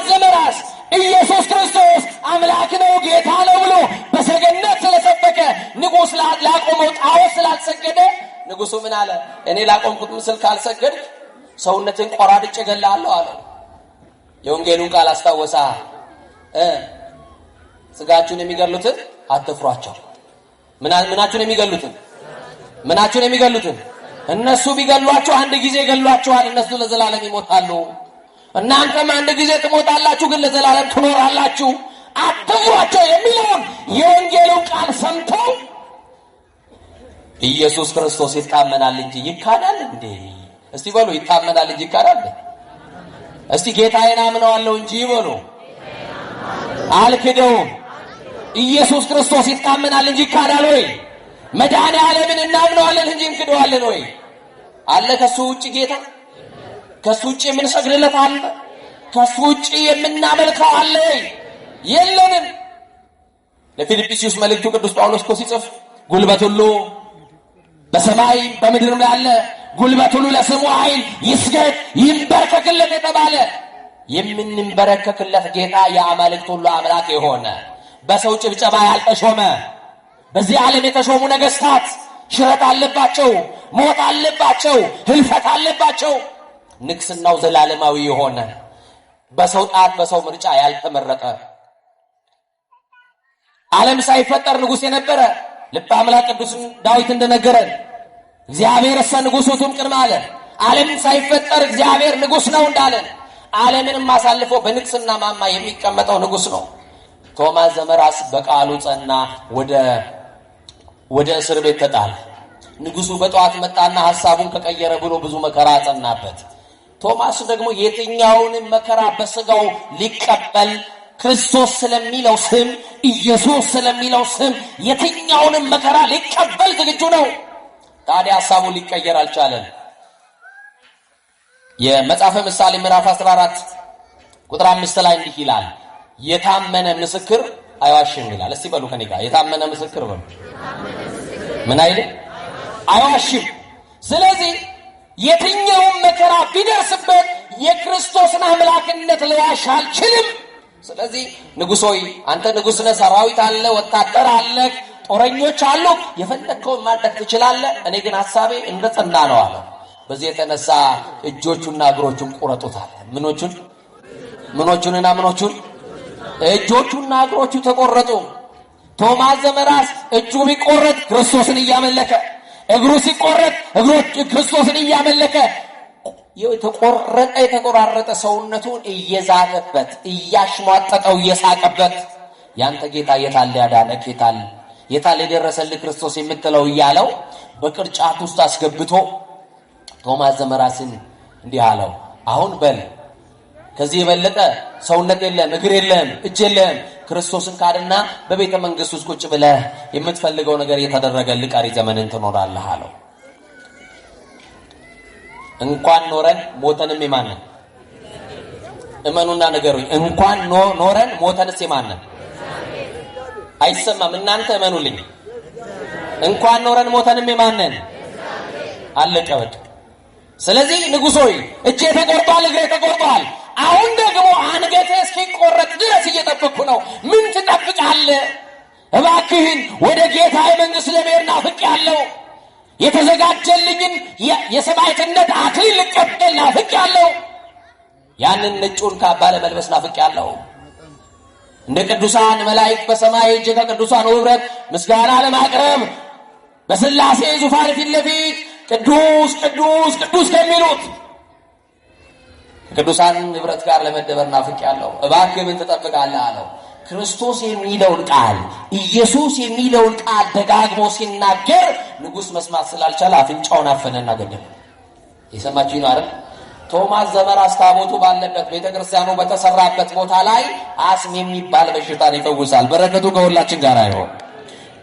ዘመራስ ኢየሱስ ክርስቶስ አምላክ ነው ጌታ ነው ብሎ በሰገነት ስለሰበከ ንጉሥ ላቆመው ጣዖት ስላልሰገደ ንጉሡ ምን አለ? እኔ ላቆምኩት ምስል ካልሰገድ ሰውነትን ቆራርጬ እገላለሁ አለው። የወንጌሉን ቃል አስታወሳ። ስጋችሁን የሚገሉትን አትፍሯቸው። ምናችሁን የሚገሉትን እነሱ ቢገሏቸው አንድ ጊዜ ይገሏቸዋል። እነሱ ለዘላለም ይሞታሉ። እናንተም አንድ ጊዜ ትሞታላችሁ፣ ግን ለዘላለም ትኖራላችሁ። አትፍሯቸው የሚለውን የወንጌሉን ቃል ሰምተው ኢየሱስ ክርስቶስ ይታመናል እንጂ ይካዳል እንዴ? እስቲ በሉ ይታመናል እንጂ ይካዳል? እስቲ ጌታዬን አምነዋለሁ እንጂ በሉ አልክደውም። ኢየሱስ ክርስቶስ ይታመናል እንጂ ይካዳል ወይ? መድኃኔዓለምን እናምነዋለን እንጂ እንክደዋለን ወይ? አለ ከሱ ውጭ ጌታ? ከሱ ውጭ የምንሰግድለት አለ? ከሱ ውጭ የምናመልከው አለ? የለንም። ለፊልጵስዩስ መልእክቱ ቅዱስ ጳውሎስ እኮ ሲጽፍ ጉልበት ሁሉ በሰማይ በምድርም ያለ ጉልበት ሁሉ ለስሙ ኃይል ይስገድ ይንበርከክለት የተባለ የምንበረከክለት ጌታ የአማልክት ሁሉ አምላክ የሆነ በሰው ጭብጨባ ያልተሾመ በዚህ ዓለም የተሾሙ ነገስታት ሽረት አለባቸው፣ ሞት አለባቸው፣ ህልፈት አለባቸው። ንግስናው ዘላለማዊ የሆነ በሰው ጣት በሰው ምርጫ ያልተመረጠ ዓለም ሳይፈጠር ንጉስ የነበረ ልበ አምላክ ቅዱስ ዳዊት እንደነገረን እግዚአብሔር እሰ ንጉሱቱም ቅድመ ዓለም ሳይፈጠር እግዚአብሔር ንጉስ ነው እንዳለን ዓለምንም አሳልፎ በንግስና ማማ የሚቀመጠው ንጉስ ነው። ቶማስ ዘመራስ በቃሉ ጸና፣ ወደ እስር ቤት ተጣለ። ንጉሱ በጠዋት መጣና ሐሳቡን ከቀየረ ብሎ ብዙ መከራ ጸናበት። ቶማስ ደግሞ የትኛውንም መከራ በስጋው ሊቀበል ክርስቶስ ስለሚለው ስም ኢየሱስ ስለሚለው ስም የትኛውንም መከራ ሊቀበል ዝግጁ ነው። ታዲያ ሐሳቡ ሊቀየር አልቻለም። የመጽሐፈ ምሳሌ ምዕራፍ 14 ቁጥር 5 ላይ እንዲህ ይላል፣ የታመነ ምስክር አይዋሽም ይላል። እስቲ በሉ ከኔ ጋር የታመነ ምስክር በሉ። ምን አይደል? አይዋሽም። ስለዚህ የትኛውም መከራ ቢደርስበት የክርስቶስን አምላክነት ሊዋሽ አልችልም። ስለዚህ ንጉሥ ሆይ አንተ ንጉሥ ነህ፣ ሰራዊት አለ፣ ወታደር አለ፣ ጦረኞች አሉ፣ የፈለግከውን ማድረግ ትችላለህ። እኔ ግን ሐሳቤ እንደጸና ነው አለ። በዚህ የተነሳ እጆቹና እግሮቹን ቆረጡታል። ምኖቹንና ምኖቹን? እጆቹና እግሮቹ ተቆረጡ። ቶማስ ዘመራስ እጁ ቢቆረጥ ክርስቶስን እያመለከ፣ እግሩ ሲቆረጥ ክርስቶስን እያመለከ የተቆራረጠ ሰውነቱን እየዛተበት እያሽሟጠጠው እየሳቀበት ያንተ ጌታ የታለ ያዳነክ የታለ የደረሰልህ ክርስቶስ የምትለው እያለው በቅርጫት ውስጥ አስገብቶ ቶማስ ዘመራስን እንዲህ አለው፣ አሁን በል ከዚህ የበለጠ ሰውነት የለም፣ እግር የለም፣ እጅ የለም። ክርስቶስን ካድና በቤተ መንግስት ውስጥ ቁጭ ብለህ የምትፈልገው ነገር የተደረገልህ ቀሪ ዘመንን ትኖራለህ አለው። እንኳን ኖረን ሞተንም የማንን እመኑና ነገሩኝ። እንኳን ኖረን ሞተንስ የማንን አይሰማም። እናንተ እመኑልኝ። እንኳን ኖረን ሞተንም የማንን አለቀ በቃ። ስለዚህ ንጉሥ ሆይ እጄ ተቆርጧል፣ እግሬ ተቆርጧል። አሁን ደግሞ አንገቴ እስኪቆረጥ ድረስ እየጠበቅኩ ነው። ምን ትጠብቃለህ? እባክህን ወደ ጌታዬ መንግሥት ለመሄድ ናፍቄአለሁ። የተዘጋጀልኝን የሰማዕትነት አክሊል ልቀበል ናፍቄአለሁ። ያንን ነጩን ካባ ለመልበስ ናፍቄአለሁ። እንደ ቅዱሳን መላእክት በሰማይ ሄጄ ከቅዱሳን ኅብረት ምስጋና ለማቅረብ በሥላሴ ዙፋን ፊት ለፊት ቅዱስ ቅዱስ ቅዱስ ከሚሉት ከቅዱሳን ኅብረት ጋር ለመደበር ናፍቄአለሁ። እባክህ ምን ትጠብቃለህ አለው። ክርስቶስ የሚለውን ቃል ኢየሱስ የሚለውን ቃል ደጋግሞ ሲናገር ንጉሥ መስማት ስላልቻለ አፍንጫውን አፈነና ገደለ። የሰማችሁ ነው አይደል? ቶማስ ዘመራስ ታቦቱ ባለበት ቤተክርስቲያኑ በተሰራበት ቦታ ላይ አስም የሚባል በሽታን ይፈውሳል። በረከቱ ከሁላችን ጋር ይሁን።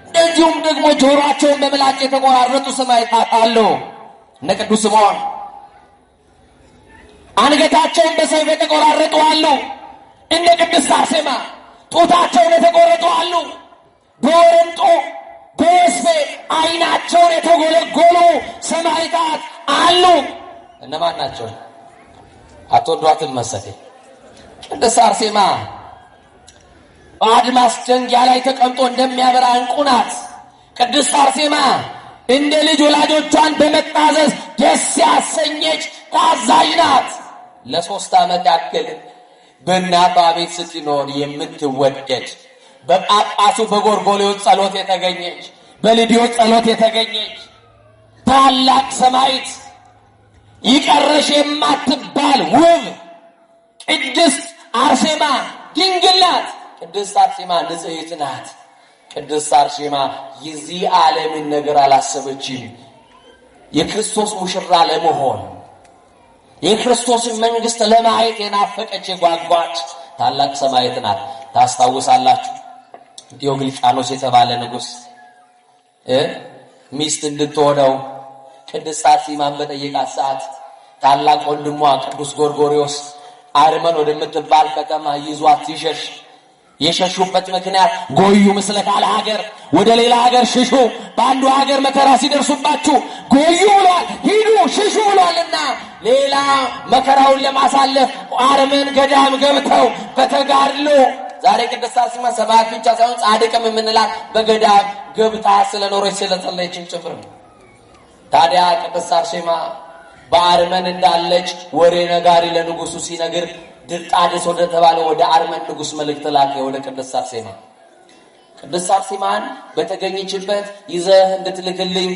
እንደዚሁም ደግሞ ጆሮአቸውን በምላጭ የተቆራረጡ ሰማዕታት አሉ። እነ ቅዱስ ስምዖን አንገታቸውን በሰይፍ የተቆራረጡ አሉ። እነ ቅድስት አርሴማ ጡታቸውን የተቆረጡ አሉ። በወረንጦ በወስፌ ዓይናቸውን የተጎለጎሉ ሰማዕታት አሉ። እነማን ናቸው? አትወዷትም መሰለኝ። ቅድስት አርሴማ በአድማስ ደንጊያ ላይ ተቀምጦ እንደሚያበራ ዕንቁ ናት። ቅድስት አርሴማ እንደ ልጅ ወላጆቿን በመታዘዝ ደስ ያሰኘች ታዛዥ ናት። ለ3 ዓመት ያክል በእናቷ ቤት ስትኖር የምትወደድ በጳጳሱ በጎርጎልዮስ ጸሎት የተገኘች በልድዮስ ጸሎት የተገኘች ታላቅ ሰማዕት ይቀረሽ የማትባል ውብ ቅድስት አርሴማ ድንግል ናት። ቅድስት አርሴማ ንጽሕት ናት። ቅድስት አርሴማ የዚህ ዓለምን ነገር አላሰበችም። የክርስቶስ ሙሽራ ለመሆን የክርስቶስን መንግሥት ለማየት የናፈቀች የጓጓች ታላቅ ሰማዕት ናት። ታስታውሳላችሁ ዲዮቅልጥያኖስ የተባለ ንጉሥ ሚስት እንድትሆነው ቅድስት አርሴማን በጠየቃት ሰዓት ታላቅ ወንድሟ ቅዱስ ጎርጎርዮስ አርመን ወደምትባል ከተማ ይዟት ሲሸሽ የሸሹበት ምክንያት ጎዩ ምስለ ካለ ሀገር ወደ ሌላ ሀገር ሽሹ፣ በአንዱ ሀገር መከራ ሲደርሱባችሁ ጎዩ ብሏል፣ ሂዱ ሽሹ ብሏልና ሌላ መከራውን ለማሳለፍ አርመን ገዳም ገብተው በተጋድሎ ዛሬ ቅድስት አርሴማ ሰማዕት ብቻ ሳይሆን ጻድቅም የምንላት በገዳም ገብታ ስለኖረች ስለጸለየችም ጭምር ነው። ታዲያ ቅድስት አርሴማ በአርመን እንዳለች ወሬ ነጋሪ ለንጉሱ ሲነግር ድርጣድስ ወደ ተባለው ወደ አርመን ንጉስ መልእክት ላከ ወደ ቅድስት አርሴማ። ቅድስት አርሴማን በተገኘችበት ይዘህ እንድትልክልኝ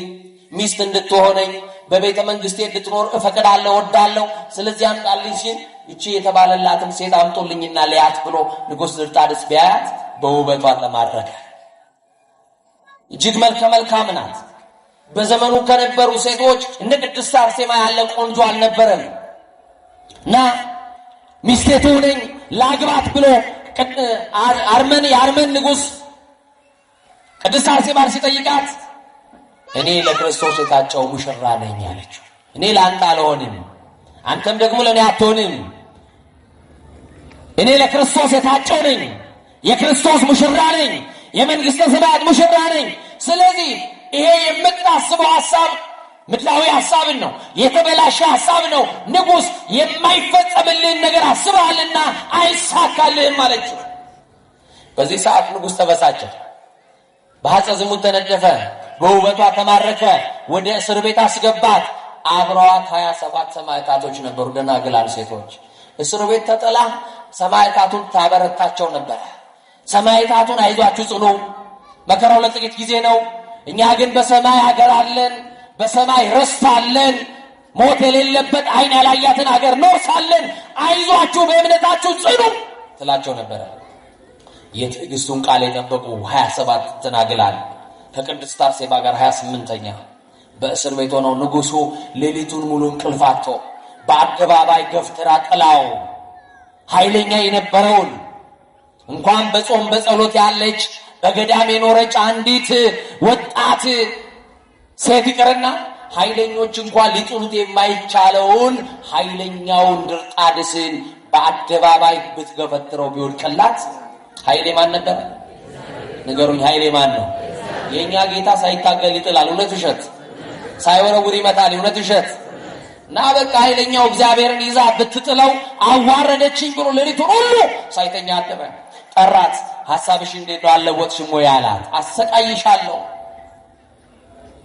ሚስት እንድትሆነኝ በቤተ መንግስቴ እንድትኖር እፈቅዳለሁ ወዳለሁ፣ ስለዚህ አምጣልኝ ሲል እቺ የተባለላትን ሴት አምጦልኝና ለያት ብሎ ንጉስ ድርጣድስ ቢያያት በውበቷ ተማረከ። እጅግ መልከ መልካም ናት። በዘመኑ ከነበሩ ሴቶች እንደ ቅድስት አርሴማ ያለ ቆንጆ አልነበረም እና ሚስቴቱ ነኝ ላግባት ብሎ የአርመን ንጉስ ቅድስት አርሴማን ሲጠይቃት እኔ ለክርስቶስ የታጨው ሙሽራ ነኝ አለችው። እኔ ለአንተ አልሆንም፣ አንተም ደግሞ ለእኔ አትሆንም። እኔ ለክርስቶስ የታጨው ነኝ፣ የክርስቶስ ሙሽራ ነኝ፣ የመንግሥተ ሰማያት ሙሽራ ነኝ። ስለዚህ ይሄ የምታስበው ሐሳብ ምድራዊ ሐሳብን ነው፣ የተበላሸ ሐሳብ ነው። ንጉሥ የማይፈጸምልህን ነገር አስበሃልና አይሳካልህም አለችው። በዚህ ሰዓት ንጉሥ ተበሳጨ፣ በሐፀ ዝሙት ተነደፈ፣ በውበቷ ተማረከ፣ ወደ እስር ቤት አስገባት። አብረዋት 27 ሰማዕታቶች ነበሩ፣ ደናግላን ሴቶች። እስር ቤት ተጥላ ሰማዕታቱን ታበረታቸው ነበር። ሰማዕታቱን አይዟችሁ ጽኑ፣ መከራው ለጥቂት ጊዜ ነው፣ እኛ ግን በሰማይ ሀገር አለን፣ በሰማይ ርስት አለን፣ ሞት የሌለበት ዓይን ያላያትን ሀገር ኖርሳለን፣ አይዟችሁ በእምነታችሁ ጽኑ ትላቸው ነበር። የትዕግስቱን ቃል የጠበቁ 27 ደናግላን ከቅድስት አርሴማ ጋር 28ኛ በእስር ቤት ሆነው ንጉሱ ሌሊቱን ሙሉ እንቅልፍ አጥቶ በአደባባይ ገፍትራ ጥላው ኃይለኛ የነበረውን እንኳን በጾም በጸሎት ያለች በገዳም የኖረች አንዲት ወጣት ሴት ይቅርና ኃይለኞች እንኳን ሊጥሉት የማይቻለውን ኃይለኛውን ድርጣድስን በአደባባይ ብትገፈትረው ቢወድቅላት ኃይሌ ማን ነበር? ንገሩኝ፣ ኃይሌ ማን ነው? የኛ ጌታ ሳይታገል ይጥላል። እውነት ውሸት? ሳይወረውር ይመታል። እውነት ውሸት? እና በቃ ኃይለኛው እግዚአብሔርን ይዛ ብትጥለው አዋረደችኝ ብሎ ሌሊቱን ሁሉ ሳይተኛ አደረ። ጠራት። ሐሳብሽ እንዴት ነው አልለወጥሽም ወይ አላት። አሰቃይሻለሁ፣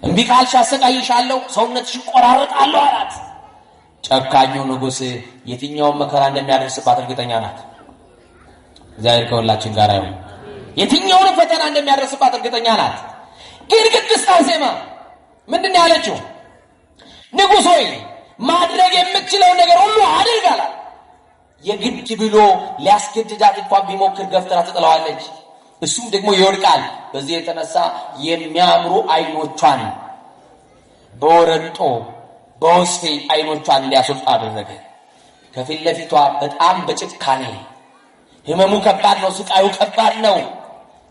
እምቢ ካልሽ አሰቃይሻለሁ፣ ሰውነትሽን ቆራርጣለሁ አላት። ጨካኙ ንጉሥ የትኛውን መከራ እንደሚያደርስባት እርግጠኛ ናት። እግዚአብሔር ከሁላችን ጋር ይሁን። የትኛውን ፈተና እንደሚያደርስባት እርግጠኛ ናት። ግን ቅድስት አርሴማ ምንድን ነው ያለችው? ንጉሥ ሆይ ማድረግ የምትችለው ነገር ሁሉ አድርግ አላት። የግድ ብሎ ሊያስገድዳት እንኳን ቢሞክር ገፍትራ ትጥለዋለች። እሱም ደግሞ ይወድቃል። በዚህ የተነሳ የሚያምሩ አይኖቿን በወረንጦ በወስፌ አይኖቿን እንዲያስወጣ አደረገ። ከፊት ለፊቷ በጣም በጭካኔ ህመሙ ከባድ ነው፣ ስቃዩ ከባድ ነው።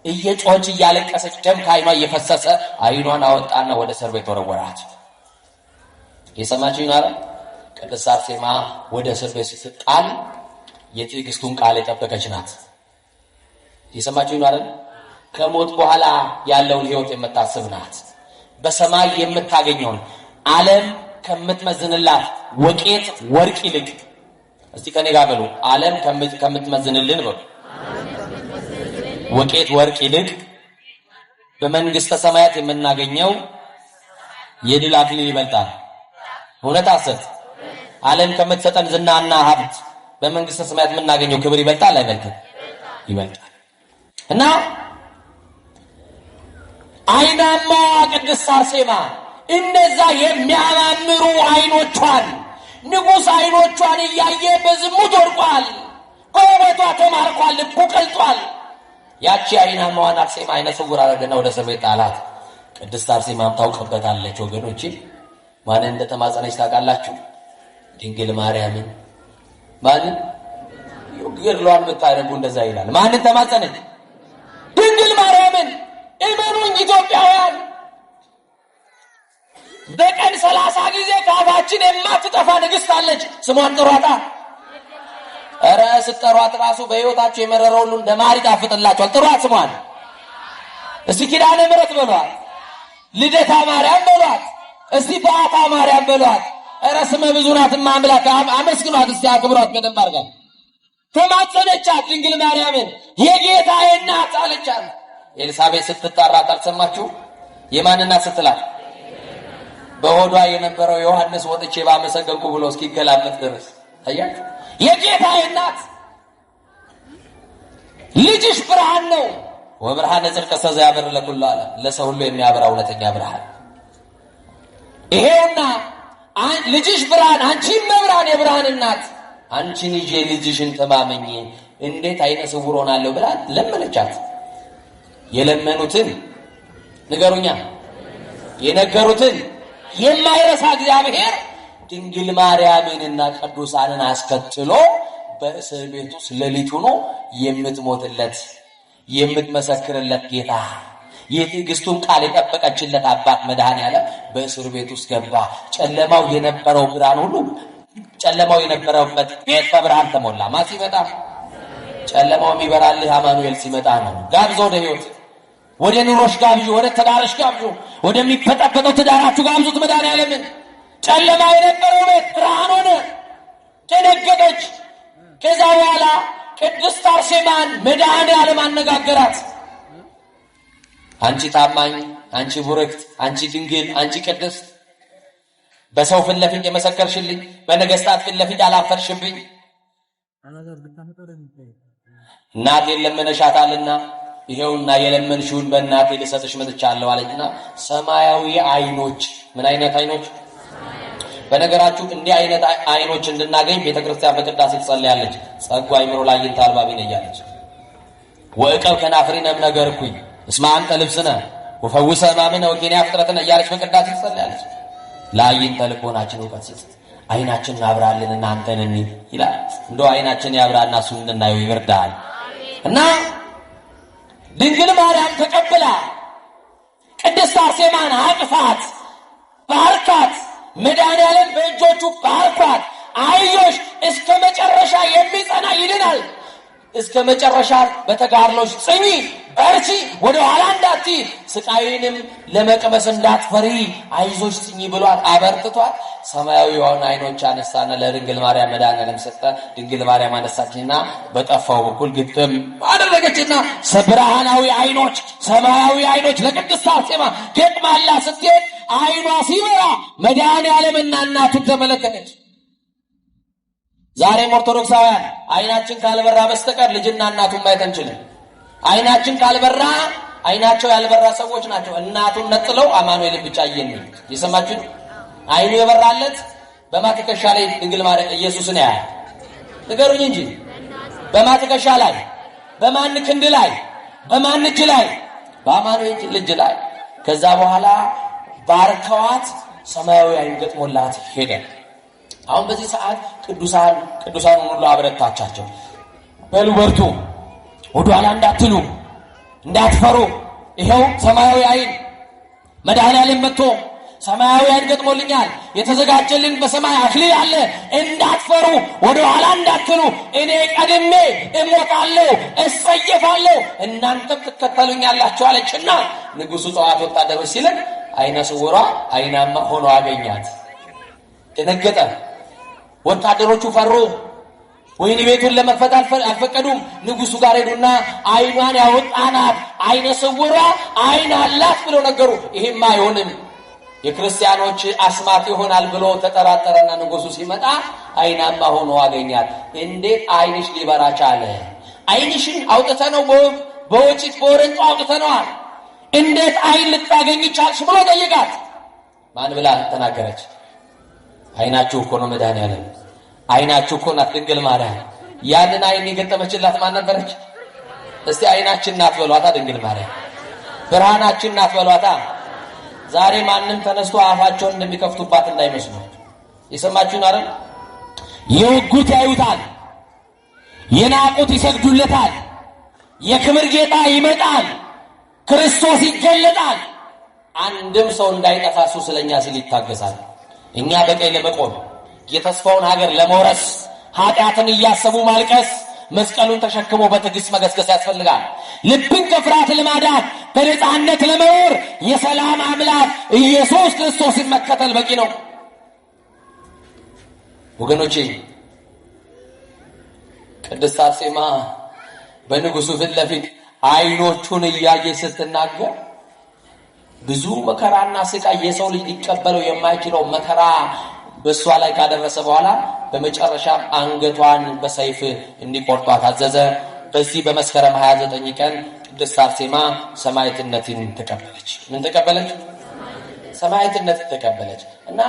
እየጮኸች እያለቀሰች ደም ከአይኗ እየፈሰሰ አይኗን አወጣና ወደ እስር ቤት ወረወራት። የሰማችሁኝ አይደል? ቅድስት አርሴማ ወደ እስር ቤት ስትጣል የትዕግስቱን ቃል የጠበቀች ናት። የሰማችሁኝ አይደል? ከሞት በኋላ ያለውን ህይወት የምታስብ ናት። በሰማይ የምታገኘውን ዓለም ከምትመዝንላት ወቄት ወርቅ ይልቅ፣ እስቲ ከኔ ጋር በሉ፣ ዓለም ከምትመዝንልን በሉ፣ ወቄት ወርቅ ይልቅ በመንግስተ ሰማያት የምናገኘው የድል አክሊል ይበልጣል። እውነት ሐሰት? ዓለም ከምትሰጠን ዝናና ሀብት በመንግስተ ሰማያት የምናገኘው ክብር ይበልጣል አይበልጥም? ይበልጣል። እና አይናማ ቅድስት አርሴማ እነዛ የሚያማምሩ አይኖቿን ንጉሥ አይኖቿን እያየ በዝሙት ወድቋል። በውበቷ ተማርኳል፣ ልቡ ቀልጧል። ያቺ አይናማዋን አርሴማ አይነ ስውር አደረገና ወደ እስር ቤት ጣላት። ቅድስት አርሴማም ታውቅበታለች። ወገኖቼ ማንን እንደተማጸነች ታውቃላችሁ? ድንግል ማርያምን። ማንን? ገድሏን የምታደርጉ እንደዛ ይላል። ማንን ተማጸነች? ድንግል ማርያምን። እመኑኝ ኢትዮጵያውያን፣ በቀን 30 ጊዜ ከአፋችን የማትጠፋ ንግሥት አለች። ስሟን ጥሯታ። ኧረ ስትጠሯት ራሱ በሕይወታችሁ የመረረው ሁሉ እንደ ማር ይጣፍጥላችኋል። ጥሯት ስሟን። እስቲ ኪዳነ ምሕረት በሏት፣ ልደታ ማርያም በሏት፣ እስቲ በዓታ ማርያም በሏት። ኧረ ስመ ብዙ ናት አምላክ። አመስግኗት እስቲ፣ አክብሯት በደንብ አድርጋ። ተማጸነቻት ድንግል ማርያምን። የጌታዬ እናት አለቻት። ኤልሳቤጥ ስትጣራት አልሰማችሁ? የማን እናት ስትላት? በሆዷ የነበረው ዮሐንስ ወጥቼ ባመሰገንኩ ብሎ እስኪገላበጥ ድረስ አያችሁ። የጌታዬ እናት ልጅሽ ብርሃን ነው። ወብርሃነ ጽድቅ ዘያበር ለኩሉ ዓለም፣ ለሰው ሁሉ የሚያበራ እውነተኛ ብርሃን ይሄውና ልጅሽ ብርሃን፣ አንቺም መብራን የብርሃን እናት፣ አንቺን ይዤ ልጅሽን ተማመኝ እንዴት አይነ ስውር ሆናለሁ ብላ ለመነቻት። የለመኑትን ንገሩኛ፣ የነገሩትን የማይረሳ እግዚአብሔር ድንግል ማርያምንና ቅዱሳንን አስከትሎ በእስር ቤት ውስጥ ሌሊት ሆኖ የምትሞትለት የምትመሰክርለት ጌታ፣ የትዕግስቱን ቃል የጠበቀችለት አባት መድኃኔዓለም በእስር ቤት ውስጥ ገባ። ጨለማው የነበረው ብርሃን ሁሉ ጨለማው የነበረበት ቤት በብርሃን ተሞላ። ማ ሲመጣ? ጨለማው የሚበራልህ አማኑኤል ሲመጣ ነው። ጋብዞ ወደ ህይወት፣ ወደ ኑሮሽ ጋብዙ፣ ወደ ትዳርሽ ጋብዙ፣ ወደሚፈጠፈጠው ትዳራችሁ ጋብዙት መድኃኔዓለምን። ጨለማ የነበረው ቤት ብርሃን ሆነ። ተደገገች። ከዛ በኋላ ቅድስት አርሴማን መድኃኔዓለም አነጋገራት። አንቺ ታማኝ፣ አንቺ ቡርክት፣ አንቺ ድንግል፣ አንቺ ቅድስት፣ በሰው ፊት ለፊት የመሰከርሽልኝ፣ በነገስታት ፊት ለፊት አላፈርሽብኝ። እናቴን ለመነሻታልና ይሄውና የለመንሽውን በእናቴ ልሰጥሽ መጥቻለሁ አለችና ሰማያዊ አይኖች። ምን አይነት አይኖች? በነገራችሁ እንዲህ አይነት አይኖች እንድናገኝ ቤተክርስቲያን በቅዳሴ ትጸልያለች። ጸጋ አይምሮ ላይ ይንታልባቢ ነው እያለች ወእቀብ ከናፍሪነም ነገርኩኝ እስማ አንተ ልብስነ ወፈውሰ ማምነ ወኬንያ ፍጥረትነ እያለች በቅዳሴ ትጸልያለች። ለአይንተ ልቦናችን እውቀት ስጥ፣ አይናችንን አብራልን እናንተን እንይ ይላል። እንደው አይናችን ያብራና እሱን እንድናየው ይርዳል። እና ድንግል ማርያም ተቀብላ ቅድስት አርሴማን አቅፋት ባርካት። መድኃኔዓለም በእጆቹ ባርኳት። አይዞሽ እስከ መጨረሻ የሚጸና ይድናል። እስከ መጨረሻ በተጋድሎሽ ጽኚ በርቺ፣ ወደ ኋላ እንዳትይ፣ ስቃይንም ለመቅመስ እንዳትፈሪ አይዞሽ ጽኚ ብሏት አበርትቷት ሰማያዊውን አይኖች አነሳና ለድንግል ማርያም መድኃኒዓለም ሰጠ። ድንግል ማርያም አነሳችና በጠፋው በኩል ግጥም አደረገችና ብርሃናዊ አይኖች ሰማያዊ አይኖች ለቅድስት አርሴማ ገጥማላ ስትሄድ አይኗ ሲበራ መድኃኒዓለምና እናቱን ተመለከተች። ዛሬም ኦርቶዶክሳውያን አይናችን ካልበራ በስተቀር ልጅና እናቱን ማየት አንችልም። አይናችን ካልበራ አይናቸው ያልበራ ሰዎች ናቸው እናቱን ነጥለው አማኑኤልን ብቻ እየነኝ የሰማችሁ አይኑ የበራለት በማትከሻ ላይ ድንግል ማርያም ኢየሱስን ያያል። ንገሩኝ እንጂ በማትከሻ ላይ በማን ክንድ ላይ በማን እጅ ላይ? በአማኑኤል ልጅ ላይ። ከዛ በኋላ ባርከዋት ሰማያዊ አይን ገጥሞላት ሄደ። አሁን በዚህ ሰዓት ቅዱሳኑን ሁሉ አበረታቻቸው። በሉ በርቱ፣ ወደኋላ እንዳትሉ እንዳትፈሩ፣ ይሄው ሰማያዊ አይን መድኃኒዓለም መጥቶ ሰማያዊ አይን ገጥሞልኛል፣ የተዘጋጀልን በሰማይ አክሊል አለ፣ እንዳትፈሩ ወደኋላ እንዳትሉ፣ እኔ ቀድሜ እሞታለሁ እሰየፋለሁ እናንተም ትከተሉኛላችሁ አለችና ንጉሡ ጠዋት ወታደሮች ሲልክ አይነ ስውሯ አይናማ ሆኖ አገኛት። ደነገጠ። ወታደሮቹ ፈሩ። ወይኒ ቤቱን ለመክፈት አልፈቀዱም። ንጉሡ ጋር ሄዱና አይኗን ያወጣናት አይነ ስውሯ አይን አላት ብሎ ነገሩ። ይሄማ አይሆንም የክርስቲያኖች አስማት ይሆናል ብሎ ተጠራጠረና ንጉሡ ሲመጣ አይናማ ሆኖ አገኛት። እንዴት አይንሽ ሊበራ ቻለ? አይንሽን አውጥተነው በወጭት በወረንጦ አውጥተነዋል፣ እንዴት አይን ልታገኝ ቻልሽ ብሎ ጠየቃት። ማን ብላ ተናገረች? አይናችሁ እኮ ነው መድኃኒዓለም፣ አይናችሁ እኮ ናት ድንግል ማርያም። ያንን አይን የገጠመችላት ማን ነበረች? እስቲ አይናችን ናት በሏታ ድንግል ማርያም፣ ብርሃናችን ናት በሏታ። ዛሬ ማንም ተነስቶ አፋቸውን እንደሚከፍቱባት እንዳይመስሉ። የሰማችሁን አይደል? የወጉት ያዩታል፣ የናቁት ይሰግዱለታል፣ የክብር ጌታ ይመጣል፣ ክርስቶስ ይገለጣል። አንድም ሰው እንዳይጠፋ እሱ ስለኛ ሲል ይታገሳል። እኛ በቀኝ ለመቆም የተስፋውን ሀገር ለመውረስ ኃጢአትን እያሰቡ ማልቀስ፣ መስቀሉን ተሸክሞ በትዕግስት መገስገስ ያስፈልጋል። ልብን ከፍርሃት ለማዳን በነጻነት ለመኖር የሰላም አምላክ ኢየሱስ ክርስቶስን መከተል በቂ ነው። ወገኖቼ ቅድስት አርሴማ በንጉሡ ፊት ለፊት አይኖቹን እያየች ስትናገር ብዙ መከራና ስቃይ የሰው ልጅ ሊቀበለው የማይችለው መከራ በእሷ ላይ ካደረሰ በኋላ በመጨረሻም አንገቷን በሰይፍ እንዲቆርጧት አዘዘ። በዚህ በመስከረም 29 ቀን ቅድስት አርሴማ ሰማዕትነትን ተቀበለች። ምን ተቀበለች? ሰማዕትነትን ተቀበለች። እና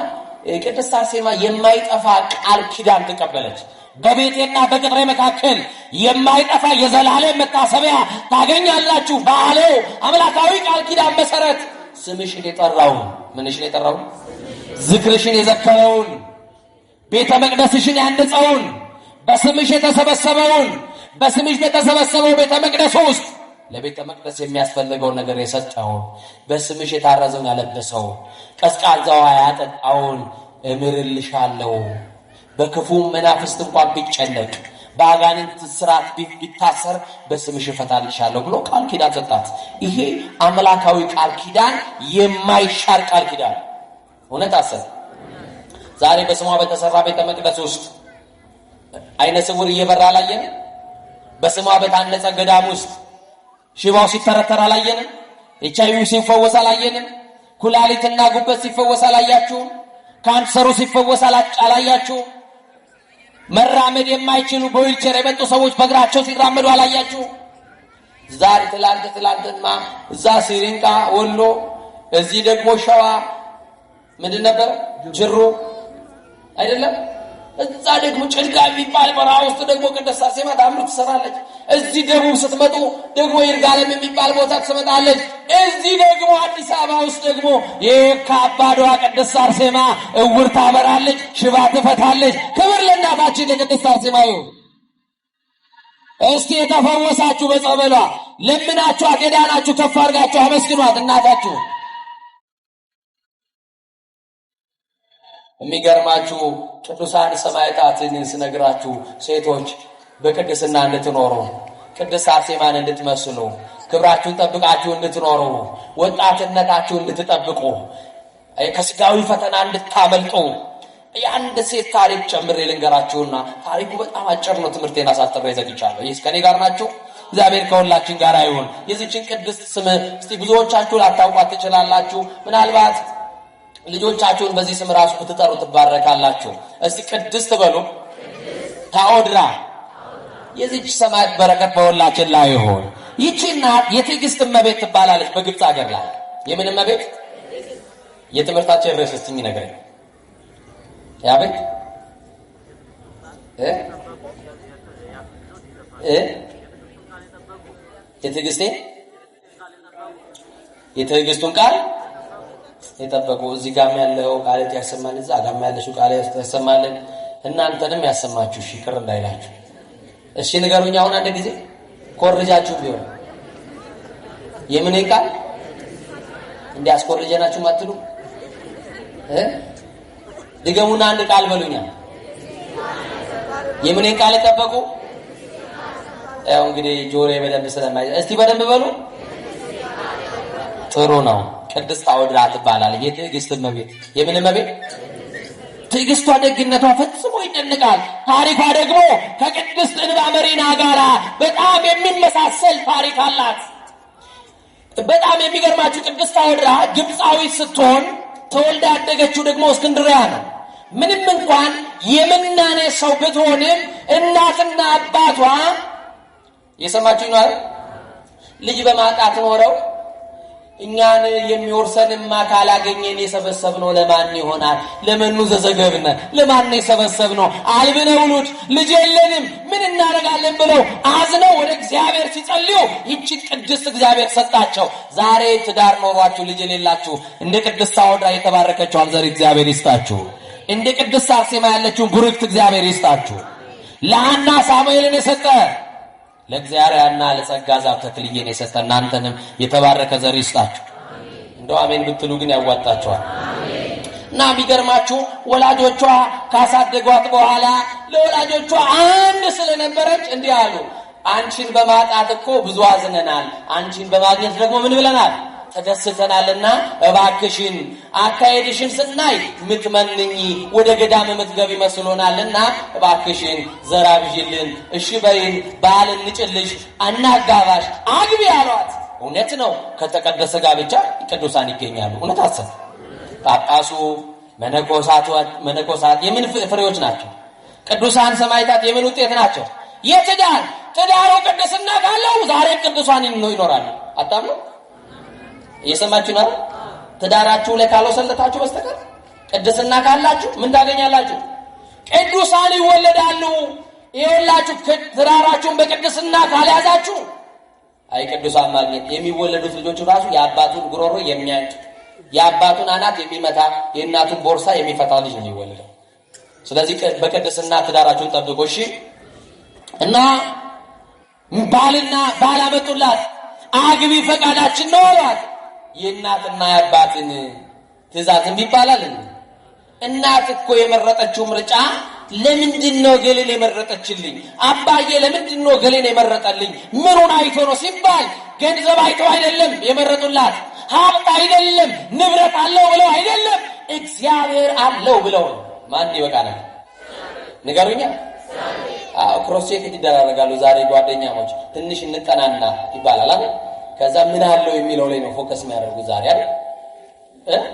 ቅድስት አርሴማ የማይጠፋ ቃል ኪዳን ተቀበለች። በቤቴና በቅጥሬ መካከል የማይጠፋ የዘላለም መታሰቢያ ታገኛላችሁ ባለው አምላካዊ ቃል ኪዳን መሰረት ስምሽን የጠራውን ምንሽን የጠራውን ዝክርሽን የዘከረውን ቤተ መቅደስሽን ያነጸውን በስምሽ የተሰበሰበውን በስምሽ በተሰበሰበው ቤተ መቅደስ ውስጥ ለቤተ መቅደስ የሚያስፈልገው ነገር የሰጠውን በስምሽ የታረዘውን ያለበሰው ቀዝቃዛው ያጠጣውን እምርልሻለሁ፣ በክፉ መናፍስት እንኳን ቢጨነቅ በአጋንንት ስራት ቢታሰር በስምሽ እፈታልሻለሁ ብሎ ቃል ኪዳን ሰጣት። ይሄ አምላካዊ ቃል ኪዳን የማይሻር ቃል ኪዳን እውነት አሰብ። ዛሬ በስሟ በተሰራ ቤተ መቅደስ ውስጥ አይነ ስውር እየበራ አላየን? በስሟ በታነጸ ገዳም ውስጥ ሽባው ሲተረተር አላየን? ኤችአይቪ ሲፈወስ አላየን? ኩላሊትና ጉበት ሲፈወስ አላያችሁ? ካንሰሩ ሲፈወስ አላያችሁ? መራመድ የማይችሉ በዊልቸር የመጡ ሰዎች በእግራቸው ሲራመዱ አላያችሁ? ዛሬ ትላንትና እዛ ሲሪንቃ ወሎ፣ እዚህ ደግሞ ሸዋ ምንድን ነበር ጅሩ አይደለም? እዛ ደግሞ ጭልጋ የሚባል በረሃ ውስጥ ደግሞ ቅድስት አርሴማ ታምር ትሰራለች። እዚህ ደቡብ ስትመጡ ደግሞ ይርጋለም የሚባል ቦታ ትመጣለች። እዚህ ደግሞ አዲስ አበባ ውስጥ ደግሞ የካባዷ ቅድስት አርሴማ እውር ታበራለች፣ ሽባ ትፈታለች። ክብር ለእናታችን ለቅድስት አርሴማ ይሁን። እስቲ የተፈወሳችሁ በጸበሏ ለምናችሁ አገዳናችሁ ከፍ አድርጋችሁ አመስግኗት እናታችሁ። የሚገርማችሁ ቅዱሳን ሰማዕታትን ስነግራችሁ ሴቶች በቅድስና እንድትኖሩ ቅድስት አርሴማን እንድትመስሉ ክብራችሁን ጠብቃችሁ እንድትኖሩ ወጣትነታችሁን እንድትጠብቁ ከስጋዊ ፈተና እንድታመልጡ የአንድ ሴት ታሪክ ጨምሬ ልንገራችሁና ታሪኩ በጣም አጭር ነው። ትምህርቴን አሳጥሬ ዘግቻለሁ። ይህ ከኔ ጋር ናችሁ። እግዚአብሔር ከሁላችን ጋር ይሁን። የዚህችን ቅድስት ስም እስቲ ብዙዎቻችሁ ላታውቋት ትችላላችሁ። ምናልባት ልጆቻችሁን በዚህ ስም ራሱ ብትጠሩ ትባረካላችሁ። እስቲ ቅድስት በሉ። ታኦድራ የዚህች ሰማዕት በረከት በሁላችን ላይ ይሁን። ይህች እናት የትዕግስት እመቤት ትባላለች በግብፅ ሀገር ላይ። የምን እመቤት? የትምህርታችን ርዕስ እስቲ ንገረኝ። ያቤት የትዕግስቱን ቃል የጠበቁ እዚህ ጋር ያለው ቃል ያሰማል፣ እዛ ጋር ያለሽው ቃል ያሰማል፣ እናንተንም ያሰማችሁ። እሺ ቅር እንዳይላችሁ እሺ ንገሩኝ። አሁን አንድ ጊዜ ኮርጃችሁ ቢሆን የምን ቃል እንዲያስኮርጀናችሁ ማትሉ ድገሙና አንድ ቃል በሉኛ። የምን ቃል ጠበቁ? ያው እንግዲህ ጆሮዬ በደንብ ስለማይ እስቲ በደንብ በሉ። ጥሩ ነው። ቅድስት ታኦድራ ትባላለች። የትዕግስት እመቤት። የምን እመቤት? ትዕግስቷ ደግነቷ ፈጽሞ ይደንቃል። ታሪኳ ደግሞ ከቅድስት እንባ መሪና ጋራ በጣም የሚመሳሰል ታሪክ አላት። በጣም የሚገርማችሁ ቅድስት ታኦድራ ግብፃዊት ስትሆን ተወልዳ ያደገችው ደግሞ እስክንድርያ ነው። ምንም እንኳን የምናኔ ሰው ብትሆንም እናትና አባቷ የሰማችሁኝ ነው ልጅ በማጣት ኖረው እኛን የሚወርሰንማ ካላገኘን የሰበሰብነው ለማን ይሆናል? ለመኑ ዘዘገብነ ለማን የሰበሰብነው? አልብነው ውሉድ ልጅ የለንም ምን እናደርጋለን ብለው አዝነው ወደ እግዚአብሔር ሲጸልዩ ይህች ቅድስት እግዚአብሔር ሰጣቸው። ዛሬ ትዳር ኖሯችሁ ልጅ የሌላችሁ እንደ ቅድስት ታኦድራ የተባረከችው ዘር እግዚአብሔር ይስጣችሁ። እንደ ቅድስት አርሴማ ያለችው ቡርክት እግዚአብሔር ይስጣችሁ። ለሐና ሳሙኤልን የሰጠ ለእግዚአብሔርና ለጸጋ ዛፍ ተክልዬን የሰጠ እናንተንም የተባረከ ዘር ይስጣችሁ። እንደው አሜን ብትሉ ግን ያዋጣችኋል። እና የሚገርማችሁ ወላጆቿ ካሳደጓት በኋላ ለወላጆቿ አንድ ስለነበረች እንዲህ አሉ፣ አንቺን በማጣት እኮ ብዙ አዝነናል፣ አንቺን በማግኘት ደግሞ ምን ብለናል? ተደስተናልና እባክሽን አካሄድሽን ስናይ ምትመንኝ ወደ ገዳም ምትገቢ መስሎናልና እባክሽን ዘራብሽልን፣ እሺ በይን፣ ባል እንጭልሽ፣ አናጋባሽ፣ አግቢ አሏት። እውነት ነው። ከተቀደሰ ጋብቻ ቅዱሳን ይገኛሉ። እውነት አሰብ ጳጳሱ መነኮሳት የምን ፍሬዎች ናቸው? ቅዱሳን ሰማዕታት የምን ውጤት ናቸው? የትዳር ትዳሩ ቅድስና ካለው ዛሬ ቅዱሳን ይኖራሉ። አታምኑ? እየሰማችሁ ነው? ትዳራችሁ ላይ ካልወሰለታችሁ በስተቀር ቅድስና ካላችሁ ምን ታገኛላችሁ? ቅዱሳን ይወለዳሉ። ይኸውላችሁ ትዳራችሁን በቅድስና ካልያዛችሁ አይ ቅዱሳን ማግኘት የሚወለዱት ልጆች ራሱ የአባቱን ጉሮሮ የሚያንቅ የአባቱን አናት የሚመታ የእናቱን ቦርሳ የሚፈታ ልጅ ነው የሚወለደው። ስለዚህ በቅድስና ትዳራችሁን ጠብቁ። እሺ። እና ባል አመጡላት። አግቢ ፈቃዳችን ነው አሏት። የእናትና የአባትን ትእዛዝ ይባላል። እናት እኮ የመረጠችው ምርጫ ለምንድን ነው ገሌን የመረጠችልኝ? አባዬ ለምንድን ነው ገሌን የመረጠልኝ? ምኑን አይቶ ነው ሲባል ገንዘብ አይቶ አይደለም የመረጡላት፣ ሀብት አይደለም፣ ንብረት አለው ብለው አይደለም፣ እግዚአብሔር አለው ብለው ነው። ማን ይወቃናል? ንገሩኛ። ክሮስቼክ ይደራረጋሉ። ዛሬ ጓደኛሞች ትንሽ እንጠናና ይባላል አይደል? ከዛ ምን አለው የሚለው ላይ ነው ፎከስ የሚያደርጉ ዛሬ አይደል?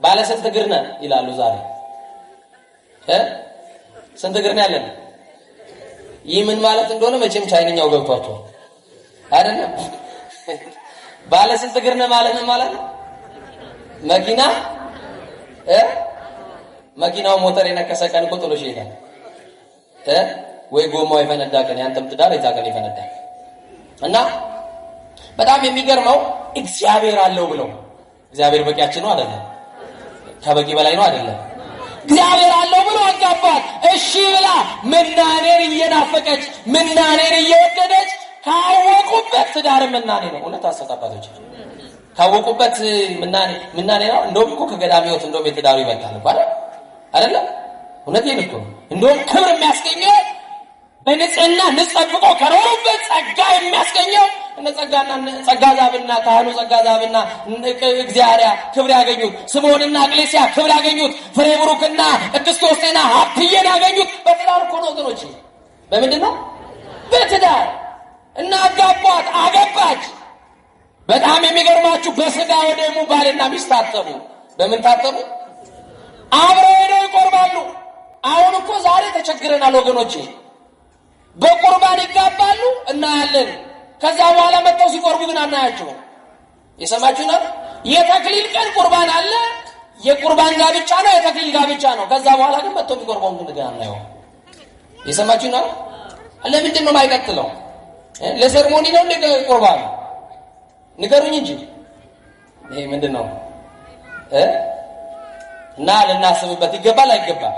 ባለ ስንት እግር ነህ ይላሉ ዛሬ። ስንት እግር ነው ያለን? ይህ ምን ማለት እንደሆነ መቼም ቻይንኛው ገብቷቸው አይደለም። ባለ ስንት እግር ነህ ማለት ነው ማለት ነው። መኪናው ሞተር የነከሰ ቀን እኮ ጥሎሽ ይሄዳል። ወይ ጎማው የፈነዳ ቀን ያንተም ትዳር የዛ ቀን ይፈነዳል። እና በጣም የሚገርመው እግዚአብሔር አለው ብለው እግዚአብሔር በቂያችን ነው አይደለም? ከበቂ በላይ ነው አይደለም? እግዚአብሔር አለው ብሎ አጋባት። እሺ ብላ ምናኔን እየናፈቀች ምናኔን እየወደደች ካወቁበት ትዳር ምናኔ ነው። እውነት አሰጣጣቶች ካወቁበት ምናኔ ነው። እንደውም እኮ ከገዳም ሕይወት እንደውም የትዳሩ ይበልጣል ማለት አይደለ? እውነቴን እኮ እንደውም ክብር የሚያስገኘው በንጽህና ንጸብቆ ከሮበት ጸጋ የሚያስገኘው ጸጋዛብና ካህኑ ጸጋዛብና እግዚአብሔር ክብር ያገኙት ስምዖንና ቅሌስያ ክብር ያገኙት ፍሬ ብሩክና ቅድስት ዮሴና ሀብትዬን ያገኙት በትዳር እኮ ነው ወገኖች። በምንድን ነው? በትዳር እና አጋቧት፣ አገባች። በጣም የሚገርማችሁ በስጋ ወደሙ ባልና ሚስት ታጠቡ። በምን ታጠቡ? አብረው ሄደው ይቆርባሉ። አሁን እኮ ዛሬ ተቸግረናል ወገኖች። በቁርባን ይጋባሉ እናያለን። ከዛ በኋላ መጥተው ሲቆርቡ ግን አናያቸው። የሰማችሁ ነው? የተክሊል ቀን ቁርባን አለ። የቁርባን ጋብቻ ነው፣ የተክሊል ጋብቻ ነው። ከዛ በኋላ ግን መጥተው የሚቆርበውን ግን አናየው። የሰማችሁ ነው? ለምንድን ነው የማይቀጥለው? ለሰርሞኒ ነው እንደ ቁርባን ንገሩኝ እንጂ ይሄ ምንድን ነው? እና ልናስብበት ይገባል አይገባል?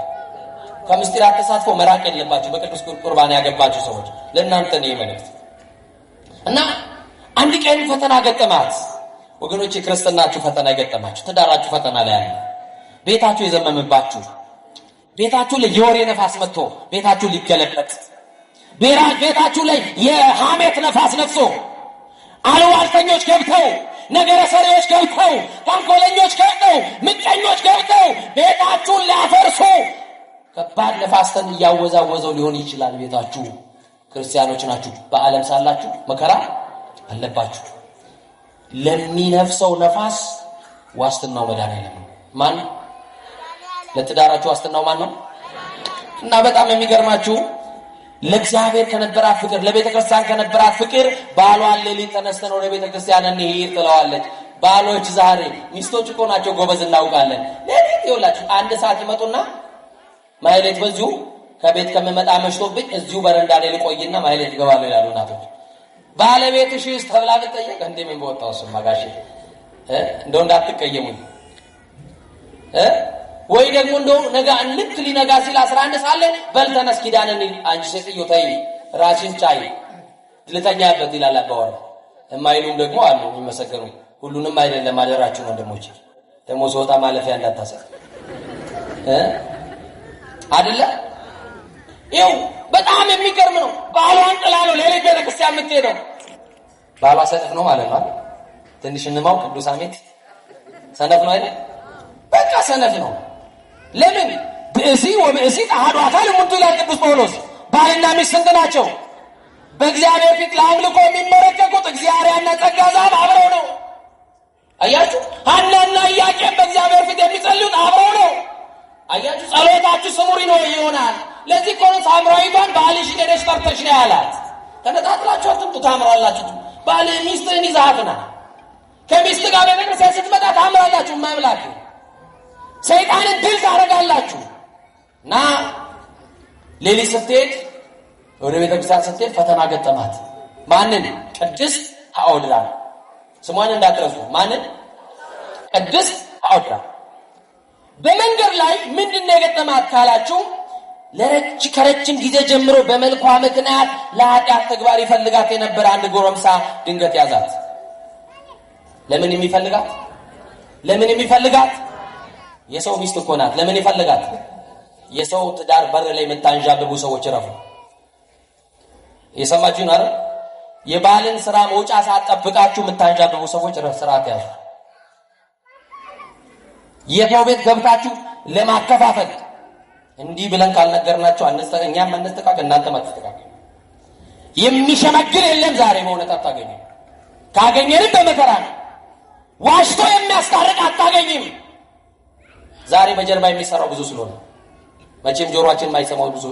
ከምስጢራት ተሳትፎ መራቅ የለባችሁ። በቅዱስ ቁርባን ያገባችሁ ሰዎች ለእናንተ ነው መልእክት። እና አንድ ቀን ፈተና ገጠማት ወገኖች። ክርስትናችሁ ፈተና ይገጠማችሁ፣ ትዳራችሁ ፈተና ላይ ያለ፣ ቤታችሁ የዘመመባችሁ፣ ቤታችሁ ላይ የወሬ ነፋስ መጥቶ ቤታችሁ ሊገለበጥ፣ ቤታችሁ ላይ የሐሜት ነፋስ ነፍሶ አሉባልተኞች ገብተው፣ ነገረ ሰሪዎች ገብተው፣ ተንኮለኞች ገብተው፣ ምቀኞች ገብተው ቤታችሁን ሊያፈርሱ ከባድ ነፋስን እያወዛወዘው ሊሆን ይችላል። ቤታችሁ ክርስቲያኖች ናችሁ። በዓለም ሳላችሁ መከራ አለባችሁ። ለሚነፍሰው ነፋስ ዋስትናው መድኃኒዓለም ነው። ማን? ለትዳራችሁ ዋስትናው ማን ነው? እና በጣም የሚገርማችሁ ለእግዚአብሔር ከነበራት ፍቅር፣ ለቤተ ክርስቲያን ከነበራት ፍቅር ባሏን ሌሊት ተነስተን ወደ ቤተ ክርስቲያን እንሂድ ትለዋለች። ባሎች ዛሬ ሚስቶች እኮ ናቸው ጎበዝ፣ እናውቃለን። ሌሊት ይውላችሁ 1 ሰዓት ይመጡና ማይሌት በዚሁ ከቤት ከመመጣ መሽቶብኝ እዚሁ በረንዳ ላይ ልቆይና ማይሌት ይገባሉ ይላሉ እናቶች። ባለቤትሽስ ተብላ ብትጠየቅ እንዴ ምን በወጣው እሱማ ጋሼ እንደው እንዳትቀየሙኝ ወይ ደግሞ እንደው ነገ ልክ ሊነጋ ሲል 11 ሰዓት ላይ በል ተነስ ኪዳንን አንቺ ሴትዮ ተይ ራስሽን ቻይ ልተኛበት ይላል አባወራ። የማይሉም ደግሞ አሉ የሚመሰገኑ። ሁሉንም አይደለም አደራችሁ ወንድሞች። ደግሞ ሲወጣ ማለፊያ እንዳታሰብ አይደለ? ይኸው በጣም የሚገርም ነው። ባሏን ጥላ ነው ሌሊት ቤተክርስቲያን የምትሄደው። ባሏ ሰነፍ ነው ማለት ነው። ትንሽ እንማው ቅዱስ አሜት ሰነፍ ነው አይደል? በቃ ሰነፍ ነው። ለምን? ብእሲ ወብእሲ አሐዱ አካል እሙንቱ ይላል ቅዱስ ጳውሎስ። ባልና ሚስት ስንት ናቸው? በእግዚአብሔር ፊት ለአምልኮ የሚመረቀቁት እግዚአብሔርና ጸጋዛብ አብረው ነው። አያችሁ? ሐናና ኢያቄም በእግዚአብሔር ፊት የሚጸልዩት አብረው ነው። አያችሁ? ጸሎታችሁ ስሙሪ ነው ይሆናል። ለዚህ እኮ ነው ሳምራዊቷን ባልሽ ሄደሽ ጠርተሽ ነው ያላት። ተነጣጥላችሁ አትምጡ ታምራላችሁ። ባል ሚስትህን ይዛሃትና ከሚስት ጋር ቤተክርስቲያን ስትመጣ ታምራላችሁ። ማምላክ ሰይጣንን ድል ታደርጋላችሁ። እና ሌሊት ስትሄድ ወደ ቤተክርስቲያን ስትሄድ ፈተና ገጠማት። ማንን? ቅድስት ሐኦድራ። ስሟን እንዳትረሱ። ማንን? ቅድስት ሐኦድራ። በመንገድ ላይ ምንድነው የገጠማት ካላችሁ ከረጅም ጊዜ ጀምሮ በመልኳ ምክንያት ለኃጢአት ተግባር ይፈልጋት የነበረ አንድ ጎረምሳ ድንገት ያዛት። ለምን የሚፈልጋት? የሰው ሚስት እኮ ናት። ለምን ይፈልጋት? የሰው ትዳር በር ላይ የምታንዣብቡ ሰዎች ረፉ። የሰማችሁን አይደል? የባልን ስራ መውጫ ሳትጠብቃችሁ የምታንዣብቡ ሰዎች ስርዓት ያዙ። የሰው ቤት ገብታችሁ ለማከፋፈል እንዲህ ብለን ካልነገርናችሁ እኛም አንስተካከል እናንተም አትስተካከሉ። የሚሸመግል የለም ዛሬ በእውነት አታገኙ። ካገኘንም በመከራ ነው። ዋሽቶ የሚያስታርቅ አታገኝም። ዛሬ በጀርባ የሚሰራው ብዙ ስለሆነ መቼም ጆሮአችን የማይሰማው ብዙ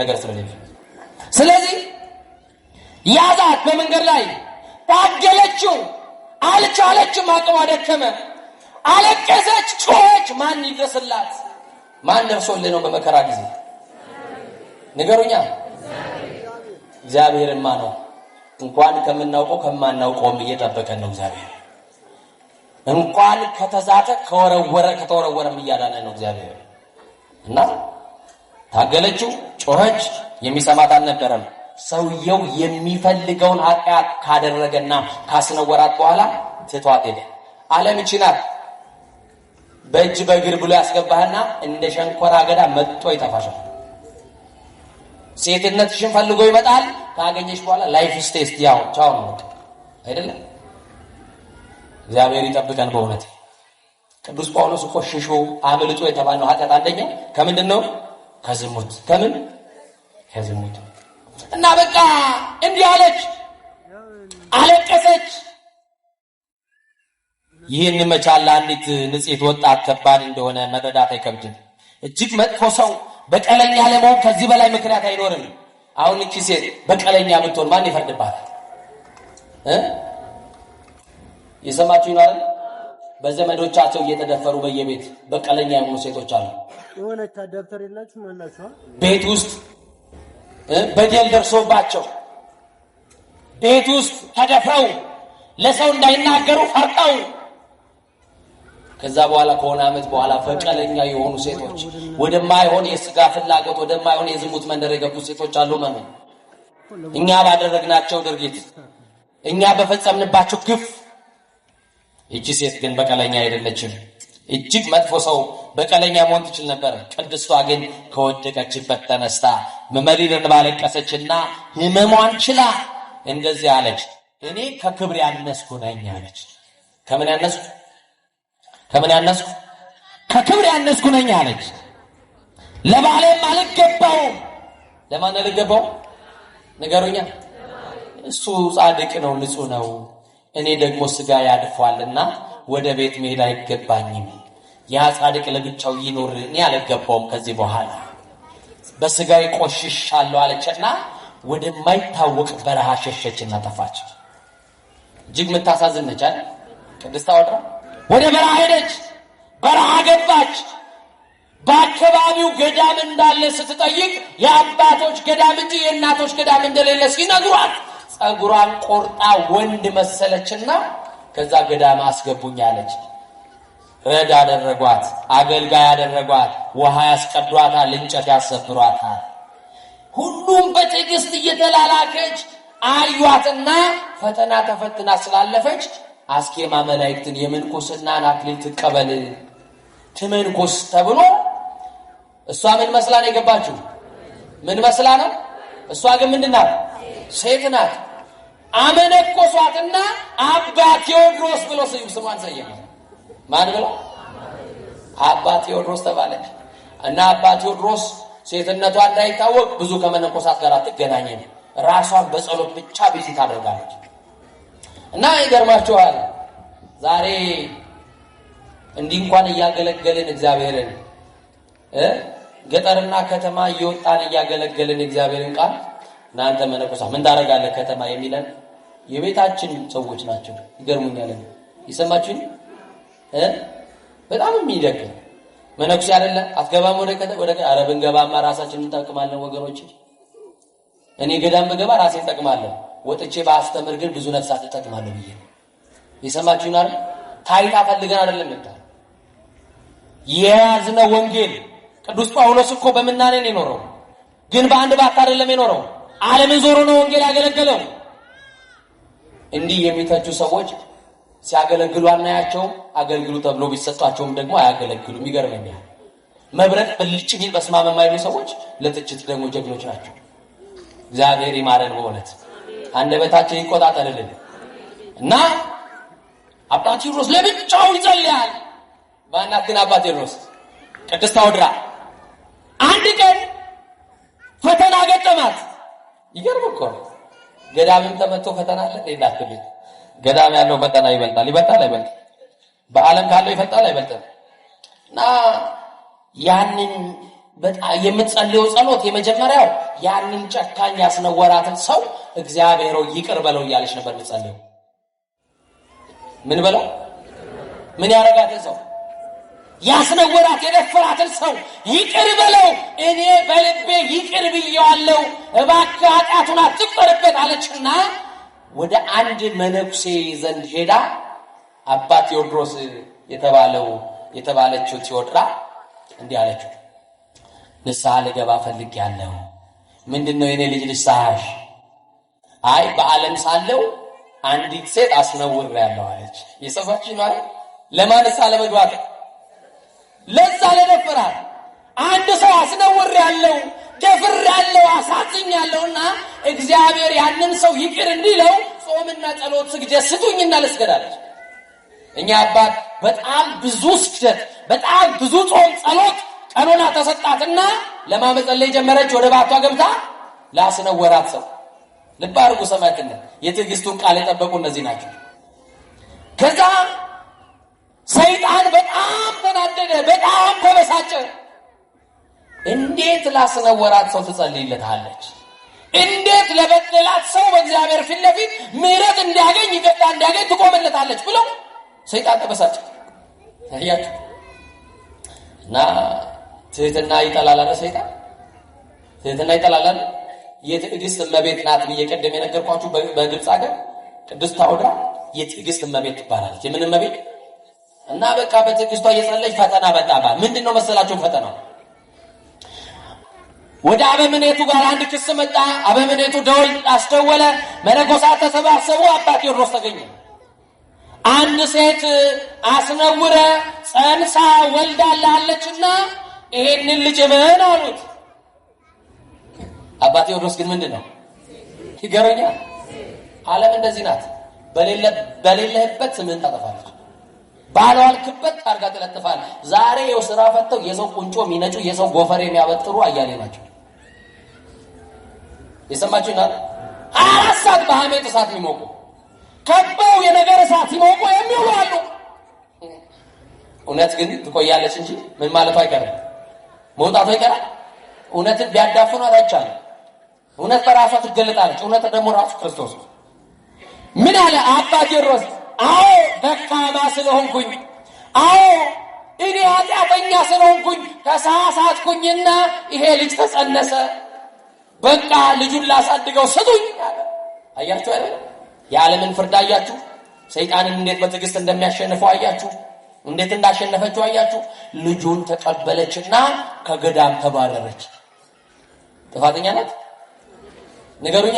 ነገር ስለሌለ፣ ስለዚህ ያዛት። በመንገድ ላይ ታገለችው፣ አልቻለችም። አቅሟ ደከመ። አለቀሰች፣ ጮኸች። ማን ይድረስላት? ማን ደርሶልህ ነው በመከራ ጊዜ? ንገሩኛ። እግዚአብሔርማ ነው። እንኳን ከምናውቀው ከማናውቀውም እየጠበቀን ነው እግዚአብሔር። እንኳን ከተዛተ ከተወረወረም እያዳነ ነው እግዚአብሔር። እና ታገለችው፣ ጮኸች። የሚሰማት አልነበረም። ሰውየው የሚፈልገውን ኃጢአት ካደረገና ካስነወራት በኋላ ትቷት ሄደ። ዓለም ይችላል። በእጅ በእግር ብሎ ያስገባህና እንደ ሸንኮራ አገዳ መጥቶ ይተፋሻል። ሴትነትሽን ፈልጎ ይመጣል። ካገኘሽ በኋላ ላይፍ ስቴጅ ያው ቻው ነው አይደለም። እግዚአብሔር ይጠብቀን በእውነት። ቅዱስ ጳውሎስ እኮ ሽሹ አምልጦ የተባለው ኃጢአት አንደኛው ከምንድነው? ከዝሙት። ከምን? ከዝሙት። እና በቃ እንዲህ አለች፣ አለቀሰች። ይህን መቻል አንዲት ንጽሕት ወጣት ከባድ እንደሆነ መረዳት አይከብድም። እጅግ መጥፎ ሰው በቀለኛ ለመሆን ከዚህ በላይ ምክንያት አይኖርም። አሁን እቺ ሴት በቀለኛ ብትሆን ማን ይፈርድባታል? የሰማችሁ ነው አይደል? በዘመዶቻቸው እየተደፈሩ በየቤት በቀለኛ የሆኑ ሴቶች አሉ። የሆነ ደብተር የላችሁ ማላችሁ ቤት ውስጥ በደል ደርሶባቸው ቤት ውስጥ ተደፍረው ለሰው እንዳይናገሩ ፈርጠው ከዛ በኋላ ከሆነ ዓመት በኋላ በቀለኛ የሆኑ ሴቶች ወደማይሆን የሥጋ ፍላጎት ወደማይሆን የዝሙት መንደር የገቡ ሴቶች አሉ። ማመን እኛ ባደረግናቸው ድርጊት እኛ በፈጸምንባቸው ግፍ። እቺ ሴት ግን በቀለኛ አይደለችም። እጅግ መጥፎ ሰው በቀለኛ መሆን ትችል ነበር። ቅድስቷ ግን ከወደቀችበት ተነስታ መመሪርን ባለቀሰችና ህመሟን ችላ እንደዚህ አለች፣ እኔ ከክብር ያነስኩ ነኝ አለች። ከምን ያነስኩ? ከምን ያነስኩ? ከክብር ያነስኩ ነኝ አለች። ለባሌም አልገባውም። ለማን አልገባው? ንገሩኛ። እሱ ጻድቅ ነው፣ ንጹህ ነው። እኔ ደግሞ ስጋ ያድፋልና ወደ ቤት መሄድ አይገባኝም። ያ ጻድቅ ለብቻው ይኖር፣ እኔ አልገባውም። ከዚህ በኋላ በስጋዬ ቆሽሻለሁ አለችና ወደማይታወቅ በረሃ ሸሸችና ጠፋች። እጅግ የምታሳዝን ነች አይደል? ቅድስት አወራ ወደ በረሃ ሄደች። በረሃ ገባች። በአካባቢው ገዳም እንዳለ ስትጠይቅ የአባቶች ገዳም እንጂ የእናቶች ገዳም እንደሌለ ሲነግሯት ጸጉሯን ቆርጣ ወንድ መሰለችና ከዛ ገዳም አስገቡኝ አለች። ረዳ አደረጓት፣ አገልጋይ አደረጓት፣ ውሃ ያስቀዷታል፣ እንጨት ያሰብሯታል። ሁሉም በትዕግስት እየተላላከች አዩዋትና ፈተና ተፈትና ስላለፈች አስኬማ መላእክትን የምንኩስናን አክሊል ትቀበል ትመንኩስ ተብሎ እሷ ምን መስላ ነው የገባችው? ምን መስላ ነው? እሷ ግን ምንድናት? ሴት ናት። አመነኮሷትና አባ ቴዎድሮስ ብሎ ስሟን ሰየመ። ማን ብሎ? አባ ቴዎድሮስ ተባለች። እና አባ ቴዎድሮስ ሴትነቷ እንዳይታወቅ ብዙ ከመነኮሳት ጋር አትገናኘም። ራሷን በጸሎት ብቻ ቢዚ ታደርጋለች። እና ይገርማችኋል ዛሬ እንዲህ እንኳን እያገለገልን እግዚአብሔርን ገጠርና ከተማ እየወጣን እያገለገልን እግዚአብሔርን ቃል እናንተ መነኮሳት ምን ታረጋለህ ከተማ የሚለን የቤታችን ሰዎች ናቸው። ይገርሙኛል። ይሰማችሁኝ? በጣም የሚደግ መነኩሴ አይደለ አትገባም ወደ አረብን ገባማ ራሳችንን እንጠቅማለን ወገኖች። እኔ ገዳም በገባ ራሴን እንጠቅማለሁ፣ ወጥቼ ባስተምር ግን ብዙ ነፍሳት እንጠቅማለሁ ብዬ። ይሰማችሁኝ አይደል? ታይታ ፈልገን አይደለም እንታ የያዝነው ወንጌል። ቅዱስ ጳውሎስ እኮ በምናኔ ነው የኖረው፣ ግን በአንድ ባት አይደለም የኖረው። ዓለምን ዞሮ ነው ወንጌል ያገለገለው። እንዲህ የሚተቹ ሰዎች ሲያገለግሉ አናያቸው። አገልግሉ ተብሎ ቢሰጣቸውም ደግሞ አያገለግሉም። ይገርመኛል። መብረቅ ብልጭ ቢል በስማም የማይሉ ሰዎች ለትችት ደግሞ ጀግኖች ናቸው። እግዚአብሔር ይማረን በእውነት አንደበታችን ይቆጣጠርልን። እና አባ ቴዎድሮስ ለብቻው ይጸልያል። ማናት ግን አባ ቴዎድሮስ? ቅድስት አውድራ። አንድ ቀን ፈተና ገጠማት። ይገርም እኮ ገዳምም ተመቶ ፈተና አለ እንዴ? ገዳም ያለው ፈተና ይበልጣል አይበልጥም? በዓለም ካለው ይፈጣል አይበልጥም? እና ያንን በጣም የምትጸልየው ጸሎት የመጀመሪያው ያንን ጨካኝ ያስነወራትን ሰው እግዚአብሔር ሆይ ይቅር በለው እያለች ነበር የምትጸልየው። ምን በለው? ምን ያረጋትን ሰው? ያስነወራት የደፈራትን ሰው ይቅር በለው፣ እኔ በልቤ ይቅር ብየዋለሁ፣ እባክህ ኃጢአቱን አትቁጠርበት አለችና ወደ አንድ መነኩሴ ዘንድ ሄዳ አባ ቴዎድሮስ የተባለችው ቴዎድራ እንዲህ አለችው፣ ንስሐ ልገባ ፈልጌያለሁ። ምንድነው የኔ ልጅ ንስሐሽ? አይ በዓለም ሳለው አንዲት ሴት አስነውሬያለሁ አለች። የሰማችኝ ነው አይደል? ለማን ንስሐ ለመግባት? ለዛ ለደፈራት አንድ ሰው አስነውር ያለው ደፍር ያለው አሳዝኛለሁና እግዚአብሔር ያንን ሰው ይቅር እንዲለው ጾምና ጸሎት ስግደት ስጡኝና ልስገዳለች። እኛ አባት በጣም ብዙ ስግደት በጣም ብዙ ጾም ጸሎት ቀኖና ተሰጣትና ለማመጸለይ ጀመረች። ወደ ባቷ ገብታ ላስነወራት ሰው ልብ አድርጉ። ሰማዕትነት የትዕግስቱን ቃል የጠበቁ እነዚህ ናቸው። ከዛ ሰይጣን በጣም ተናደደ፣ በጣም ተበሳጨ። እንዴት ላስነወራት ሰው ትጸልይለታለች? እንዴት ለበደላት ሰው በእግዚአብሔር ፊት ለፊት ምሕረት እንዲያገኝ ይቅርታ እንዲያገኝ ትቆምለታለች ብሎ ሰይጣን ተበሳጨ። ታያችሁ እና ትህትና ይጠላል። ሰይጣን ትህትና ይጠላል። የትዕግስት እመቤት ናት ብዬ ቀደም የነገርኳችሁ በግብጽ ሀገር ቅድስት ታውዳ የትዕግስት እመቤት ትባላለች። የምን እመቤት? እና በቃ በትዕግስቷ እየጸለች ፈተና መጣባት። ምንድነው መሰላችሁ ፈተናው? ወደ አበምኔቱ ጋር አንድ ክስ መጣ። አበምኔቱ ደወል አስደወለ። መነኮሳት ተሰባሰቡ። አባ ቴዎድሮስ ተገኘ። አንድ ሴት አስነውረ ጸንሳ ወልዳላለችና ይሄንን ልጅ ምን አሉት? አባ ቴዎድሮስ ግን ምንድነው ይገረኛል። ዓለም እንደዚህ ናት። በሌለህበት ስምህን ታጠፋለች፣ ባልዋልክበት ታርጋ ትለጥፋለች። ዛሬ የው ስራ ፈተው የሰው ቁንጮ የሚነጩ የሰው ጎፈሬ የሚያበጥሩ አያሌ ናቸው። የሰማችሁ ናት። 24 ሰዓት በሐሜት እሳት የሚሞቁ ከበው የነገር እሳት ይሞቁ የሚውሉ አሉ። እውነት ግን ትቆያለች እንጂ ምን ማለቱ አይቀርም፣ መውጣቱ አይቀርም። እውነትን ቢያዳፍኗት አይቻልም። እውነት በራሷ ትገለጣለች። እውነት ደግሞ ራሱ ክርስቶስ ምን አለ አባ ቴዎድሮስ? አዎ ደካማ ስለሆንኩኝ፣ አዎ እኔ ኃጢአተኛ ስለሆንኩኝ ተሳሳትኩኝና ይሄ ልጅ ተጸነሰ። በቃ ልጁን ላሳድገው ስጡኝ አለ። አያችሁ አይደል? የዓለምን ፍርድ አያችሁ? ሰይጣንን እንዴት በትዕግስት እንደሚያሸንፈው አያችሁ? እንዴት እንዳሸነፈችው አያችሁ? ልጁን ተቀበለችና ከገዳም ተባረረች። ጥፋተኛ ናት? ንገሩኛ።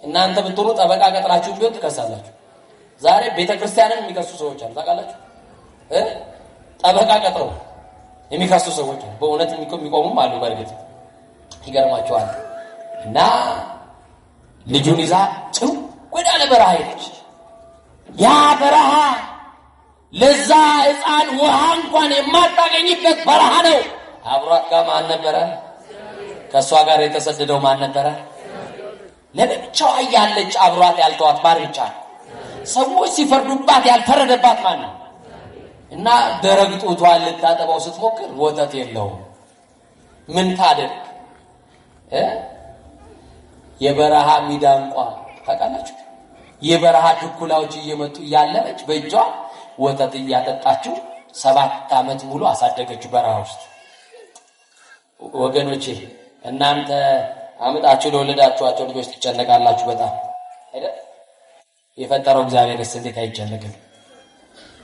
እናንተ ብትሆኑ ጠበቃ ቀጥራችሁ ቢሆን ትከሳላችሁ። ዛሬ ቤተክርስቲያንን የሚከሱ ሰዎች አሉ ታውቃላችሁ? ጠበቃ ቀጥረው የሚከሱ ሰዎች አሉ። በእውነት የሚቆሙም አሉ። በእርግጥ ይገርማቸዋል። እና ልጁን ይዛ ጭው ወደ በረሃ ሄደች። ያ በረሃ ለዛ ሕፃን ውሃ እንኳን የማታገኝበት በረሃ ነው። አብሯት ጋር ማን ነበረ? ከሷ ጋር የተሰደደው ማን ነበረ? ለብቻዋ ያለች አብሯት ያልተዋት ማን ብቻ? ሰዎች ሲፈርዱባት ያልፈረደባት ማን ነው? እና ደረቅ ጡቷን ልታጠባው ስትሞክር ወተት የለውም። ምን ታደርግ? የበረሃ ሚዳንቋ ታውቃላችሁ? የበረሃ ድኩላዎች እየመጡ ያለች በእጇ ወተት እያጠጣችው 7 ዓመት ሙሉ አሳደገችው በረሃ ውስጥ። ወገኖቼ እናንተ አመጣችሁ ለወለዳችኋቸው ልጆች ትጨነቃላችሁ በጣም አይደል? የፈጠረው እግዚአብሔርስ እንዴት አይጨነቅም?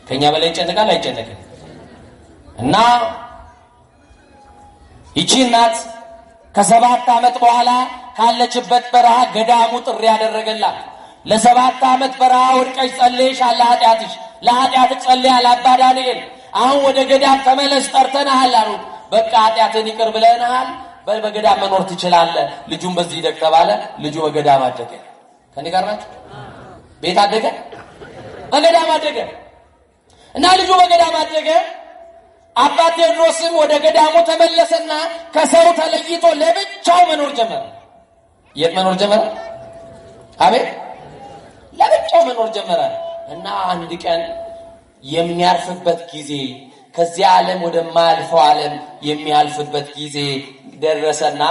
ከኛ በላይ ይጨነቃል አይጨነቅም? እና ይቺ እናት ከ7 ዓመት በኋላ ካለችበት በረሃ ገዳሙ ጥሪ ያደረገላት። ለ7 ዓመት በረሃ ወድቀሽ ጸልየሻል ለኃጢአትሽ፣ ለኃጢአትሽ ጸልያል አባ ዳንኤል፣ አሁን ወደ ገዳም ተመለስ ጠርተናል አሉት። በቃ ኃጢአትን ይቅር ብለናል፣ በገዳም መኖር ትችላለህ። ልጁን በዚህ ይደግ ተባለ። ልጁ በገዳም አደገ። ከኔ ጋር ናችሁ? ቤት አደገ፣ በገዳም አደገ። እና ልጁ በገዳም አደገ። አባ ቴዎድሮስም ወደ ገዳሙ ተመለሰና ከሰው ተለይቶ ለብቻው መኖር ጀመረ። የት መኖር ጀመረ? አቤት ለብቻው መኖር ጀመረ። እና አንድ ቀን የሚያርፍበት ጊዜ ከዚህ ዓለም ወደማያልፈው ዓለም የሚያልፍበት ጊዜ ደረሰና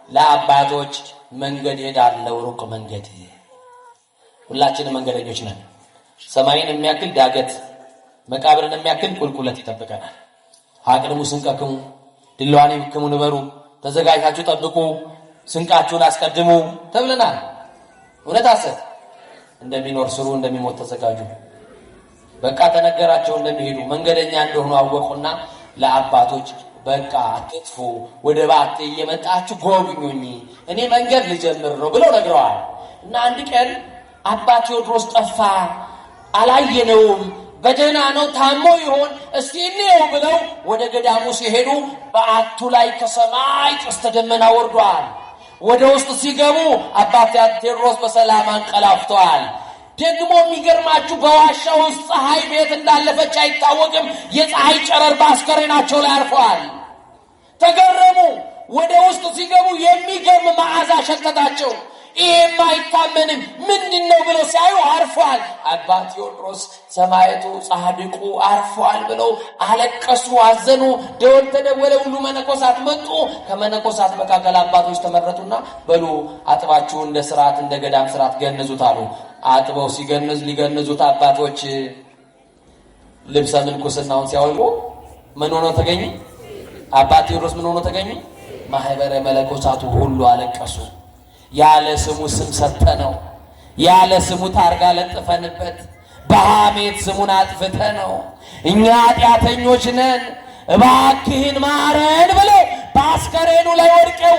ለአባቶች መንገድ ሄዳለው፣ ሩቅ መንገድ። ሁላችንም መንገደኞች ነን። ሰማይን የሚያክል ዳገት፣ መቃብርን የሚያክል ቁልቁለት ይጠብቀናል። አቅርቡ ስንቀክሙ ድለዋን ይክሙ ንበሩ፣ ተዘጋጅታችሁ ጠብቁ፣ ስንቃችሁን አስቀድሙ ተብለናል። እውነት አሰብ እንደሚኖር ስሩ፣ እንደሚሞት ተዘጋጁ። በቃ ተነገራቸው እንደሚሄዱ መንገደኛ እንደሆኑ አወቁና ለአባቶች በቃ አትጥፉ፣ ወደ ባቴ እየመጣችሁ ጎብኙኝ፣ እኔ መንገድ ልጀምር ነው ብለው ነግረዋል። እና አንድ ቀን አባ ቴዎድሮስ ጠፋ፣ አላየነውም፣ በደህና ነው ታሞ ይሆን እስቲ እንየው ብለው ወደ ገዳሙ ሲሄዱ በአቱ ላይ ከሰማይ ቀስተ ደመና ወርዷል። ወደ ውስጥ ሲገቡ አባ ቴዎድሮስ በሰላም አንቀላፍተዋል። ደግሞ የሚገርማችሁ በዋሻ ውስጥ ፀሐይ ቤት እንዳለፈች አይታወቅም። የፀሐይ ጨረር በአስከሬናቸው ላይ አርፏል። ተገረሙ። ወደ ውስጥ ሲገቡ የሚገርም መዓዛ ሸተታቸው። ይሄማ አይታመንም ምንድነው ብለው ሲያዩ አርፏል። አባ ቴዎድሮስ ሰማዕቱ ጻድቁ አርፏል ብለው አለቀሱ፣ አዘኑ። ደወል ተደወለ። ሁሉ መነኮሳት መጡ። ከመነኮሳት መካከል አባቶች ተመረጡና በሉ አጥባችሁ እንደ ስርዓት እንደ ገዳም ስርዓት ገንዙት አሉ። አጥበው ሊገንዙት አባቶች ልብሰ ምንኩስናውን ሲያወልቁ ምን ሆኖ ተገኘ? አባ ቴዎድሮስ ምን ሆኖ ተገኘ? ማህበረ መለኮሳቱ ሁሉ አለቀሱ። ያለ ስሙ ስም ሰጠነው፣ ያለ ስሙ ታርጋ ለጥፈንበት፣ በሐሜት ስሙን አጥፍተነው፣ እኛ ኃጢአተኞች ነን እባክህን ማረን ብለው በአስከሬኑ ላይ ወድቀው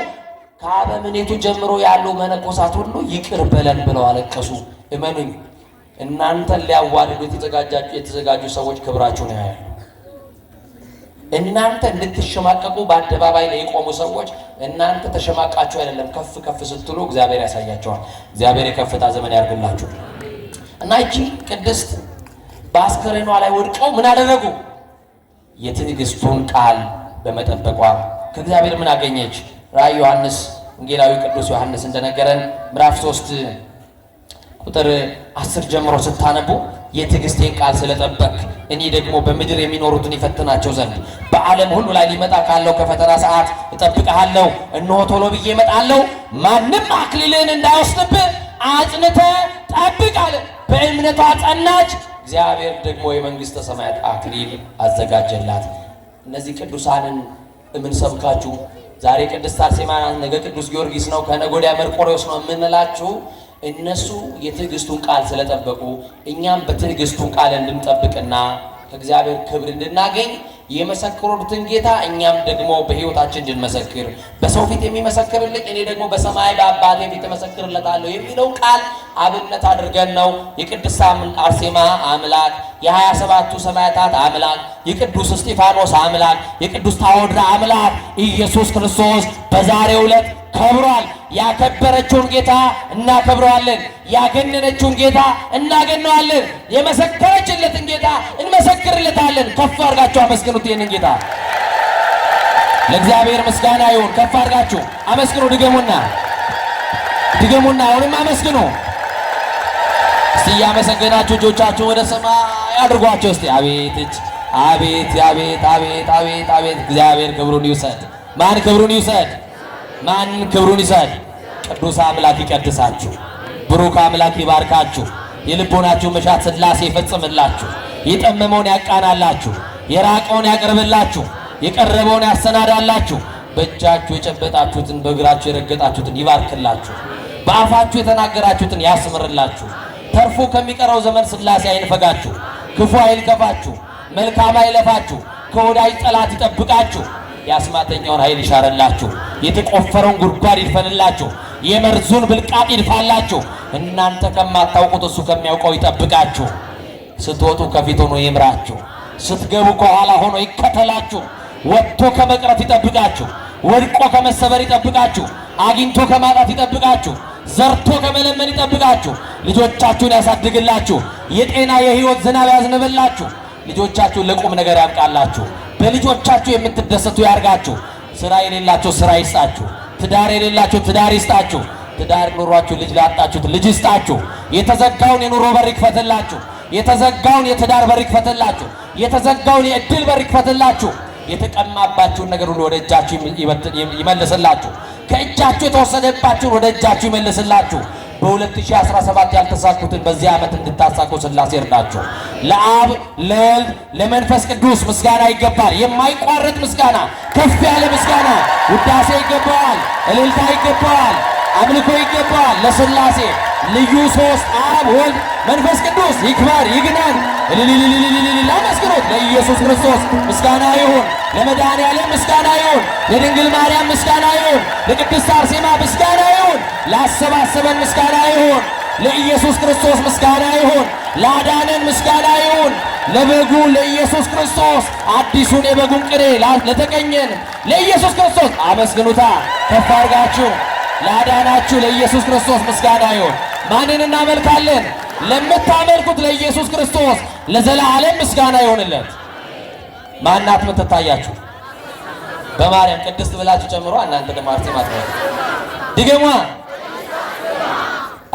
ከአበምኔቱ ጀምሮ ያሉ መነኮሳት ሁሉ ይቅር በለን ብለው አለቀሱ። እመኑኝ እናንተን ሊያዋርዱት የተዘጋጁ ሰዎች ክብራችሁን ያያሉ። እናንተ እንድትሸማቀቁ በአደባባይ ላይ የቆሙ ሰዎች እናንተ ተሸማቃችሁ አይደለም ከፍ ከፍ ስትሉ እግዚአብሔር ያሳያቸዋል። እግዚአብሔር የከፍታ ዘመን ያርግላችሁ። እና እቺ ቅድስት በአስከሬኗ ላይ ወድቀው ምን አደረጉ? የትዕግስቱን ቃል በመጠበቋ ከእግዚአብሔር ምን አገኘች? ራእይ ዮሐንስ ወንጌላዊ ቅዱስ ዮሐንስ እንደነገረን ምዕራፍ 3 ቁጥር 10 ጀምሮ ስታነቡ የትዕግስቴን ቃል ስለጠበቅ እኔ ደግሞ በምድር የሚኖሩትን ይፈትናቸው ዘንድ በዓለም ሁሉ ላይ ሊመጣ ካለው ከፈተና ሰዓት እጠብቅሃለሁ። እነሆ ቶሎ ብዬ እመጣለሁ። ማንም አክሊልህን እንዳይወስድብህ አጽንተህ ጠብቅ አለ። በእምነቷ ጸናች። እግዚአብሔር ደግሞ የመንግሥተ ሰማያት አክሊል አዘጋጀላት። እነዚህ ቅዱሳንን የምንሰብካችሁ ዛሬ ቅድስት አርሴማ፣ ነገ ቅዱስ ጊዮርጊስ ነው፣ ከነገ ወዲያ መርቆሬዎስ ነው የምንላችሁ እነሱ የትዕግስቱን ቃል ስለጠበቁ እኛም በትዕግስቱን ቃል እንድንጠብቅና ከእግዚአብሔር ክብር እንድናገኝ የመሰከሩትን ጌታ እኛም ደግሞ በሕይወታችን እንድንመሰክር በሰው ፊት የሚመሰክርልኝ እኔ ደግሞ በሰማይ በአባቴ ፊት እመሰክርለታለሁ የሚለው ቃል አብነት አድርገን ነው የቅድስት አርሴማ አምላክ፣ የ27ቱ ሰማዕታት አምላክ፣ የቅዱስ እስጢፋኖስ አምላክ፣ የቅዱስ ታዎድራ አምላክ ኢየሱስ ክርስቶስ በዛሬው ዕለት ከብሯል። ያከበረችውን ጌታ እናከብረዋለን። ያገነነችውን ጌታ እናገነዋለን። የመሰከረችለትን ጌታ እንመሰክርለታለን። ከፍ አድርጋችሁ አመስግኑት ይህንን ጌታ። ለእግዚአብሔር ምስጋና ይሁን። ከፍ አድርጋችሁ አመስግኑ። ድገሙና አሁንም አመስግኑ። እስቲ ያመሰገናችሁ እጆቻችሁ ወደ ሰማይ አድርጓቸው። እስቲ አቤት አቤት አቤት አቤት አቤት አቤት። እግዚአብሔር ክብሩን ይውሰድ። ማን ክብሩን ይውሰድ? ማን ክብሩን ይሰድ? ቅዱስ አምላክ ይቀድሳችሁ። ብሩክ አምላክ ይባርካችሁ። የልቦናችሁ መሻት ሥላሴ ይፈጽምላችሁ። የጠመመውን ያቃናላችሁ፣ የራቀውን ያቀርብላችሁ፣ የቀረበውን ያሰናዳላችሁ። በእጃችሁ የጨበጣችሁትን በእግራችሁ የረገጣችሁትን ይባርክላችሁ። በአፋችሁ የተናገራችሁትን ያስምርላችሁ። ተርፎ ከሚቀረው ዘመን ሥላሴ አይንፈጋችሁ። ክፉ አይልከፋችሁ፣ መልካም አይለፋችሁ። ከወዳጅ ጠላት ይጠብቃችሁ። የአስማተኛውን ኃይል ይሻረላችሁ። የተቆፈረውን ጉድጓድ ይድፈንላችሁ። የመርዙን ብልቃጥ ይድፋላችሁ። እናንተ ከማታውቁት እሱ ከሚያውቀው ይጠብቃችሁ። ስትወጡ ከፊት ሆኖ ይምራችሁ፣ ስትገቡ ከኋላ ሆኖ ይከተላችሁ። ወጥቶ ከመቅረት ይጠብቃችሁ፣ ወድቆ ከመሰበር ይጠብቃችሁ፣ አግኝቶ ከማጣት ይጠብቃችሁ፣ ዘርቶ ከመለመን ይጠብቃችሁ። ልጆቻችሁን ያሳድግላችሁ። የጤና የሕይወት ዝናብ ያዝንብላችሁ። ልጆቻችሁን ለቁም ነገር ያብቃላችሁ። በልጆቻችሁ የምትደሰቱ ያርጋችሁ። ስራ የሌላችሁ ስራ ይስጣችሁ። ትዳር የሌላችሁ ትዳር ይስጣችሁ። ትዳር ኑሯችሁ ልጅ ላጣችሁት ልጅ ይስጣችሁ። የተዘጋውን የኑሮ በር ይክፈትላችሁ። የተዘጋውን የትዳር በር ይክፈትላችሁ። የተዘጋውን የእድል በር ይክፈትላችሁ። የተቀማባችሁን ነገር ሁሉ ወደ እጃችሁ ይመልስላችሁ። ከእጃችሁ የተወሰደባችሁን ወደ እጃችሁ ይመልስላችሁ። በ2017 ያልተሳኩትን በዚህ ዓመት እንድታሳኩ ሥላሴ ይርዳችሁ። ለአብ ለወልድ ለመንፈስ ቅዱስ ምስጋና ይገባል። የማይቋረጥ ምስጋና፣ ከፍ ያለ ምስጋና፣ ውዳሴ ይገባዋል። እልልታ ይገባዋል። አምልኮ ይገባዋል። ለሥላሴ ልዩ ሶስት አብ ወልድ መንፈስ ቅዱስ ይክበር ይግነን። አመስግኑት። ለኢየሱስ ክርስቶስ ምስጋና ይሁን። ለመድኃኔዓለም ምስጋና ይሁን። ለድንግል ማርያም ምስጋና ይሁን። ለቅድስት አርሴማ ምስጋና ይሁን። ላሰባሰበን ምስጋና ይሁን። ለኢየሱስ ክርስቶስ ምስጋና ይሁን። ላዳነን ምስጋና ይሁን። ለበጉ ለኢየሱስ ክርስቶስ አዲሱን የበጉን ቅኔ ለተቀኘን ለኢየሱስ ክርስቶስ አመስግኑታ። ከፍ አድርጋችሁ ላዳናችሁ ለኢየሱስ ክርስቶስ ምስጋና ይሁን። ማንን እናመልካለን? ለምታመልኩት ለኢየሱስ ክርስቶስ ለዘላለም ምስጋና ይሁንለት። ማናት ምትታያችሁ? በማርያም ቅድስት ብላችሁ ጨምሮ እናንተ ደግሞ አርሴማ ድገሟ።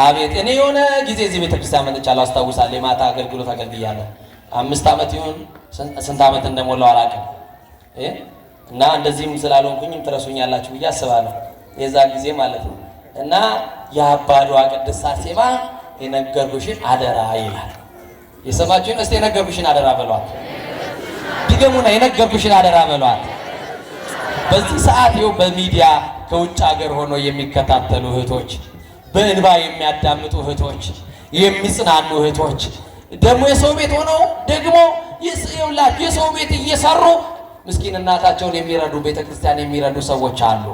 አቤት እኔ የሆነ ጊዜ እዚህ ቤተክርስቲያን መጥቻለሁ አስታውሳለሁ። የማታ አገልግሎት አገልግያለሁ። 5 ዓመት ይሁን ስንት ዓመት እንደሞላው አላውቅም። እና እንደዚህም ስላልሆንኩኝም ትረሱኛላችሁ ብዬ አስባለሁ። የዛ ጊዜ ማለት ነው። እና የአባዷ ቅድስት አርሴማ የነገርኩሽን አደራ ይላል። የሰማችሁን? እስቲ የነገርኩሽን አደራ በሏት። ድገሙና የነገርኩሽን አደራ በሏት። በዚህ ሰዓት ይኸው በሚዲያ ከውጭ ሀገር ሆኖ የሚከታተሉ እህቶች፣ በእንባ የሚያዳምጡ እህቶች፣ የሚጽናኑ እህቶች ደግሞ የሰው ቤት ሆነው ደግሞ የሰው ቤት እየሰሩ ምስኪን እናታቸውን የሚረዱ ቤተክርስቲያን የሚረዱ ሰዎች አሉ።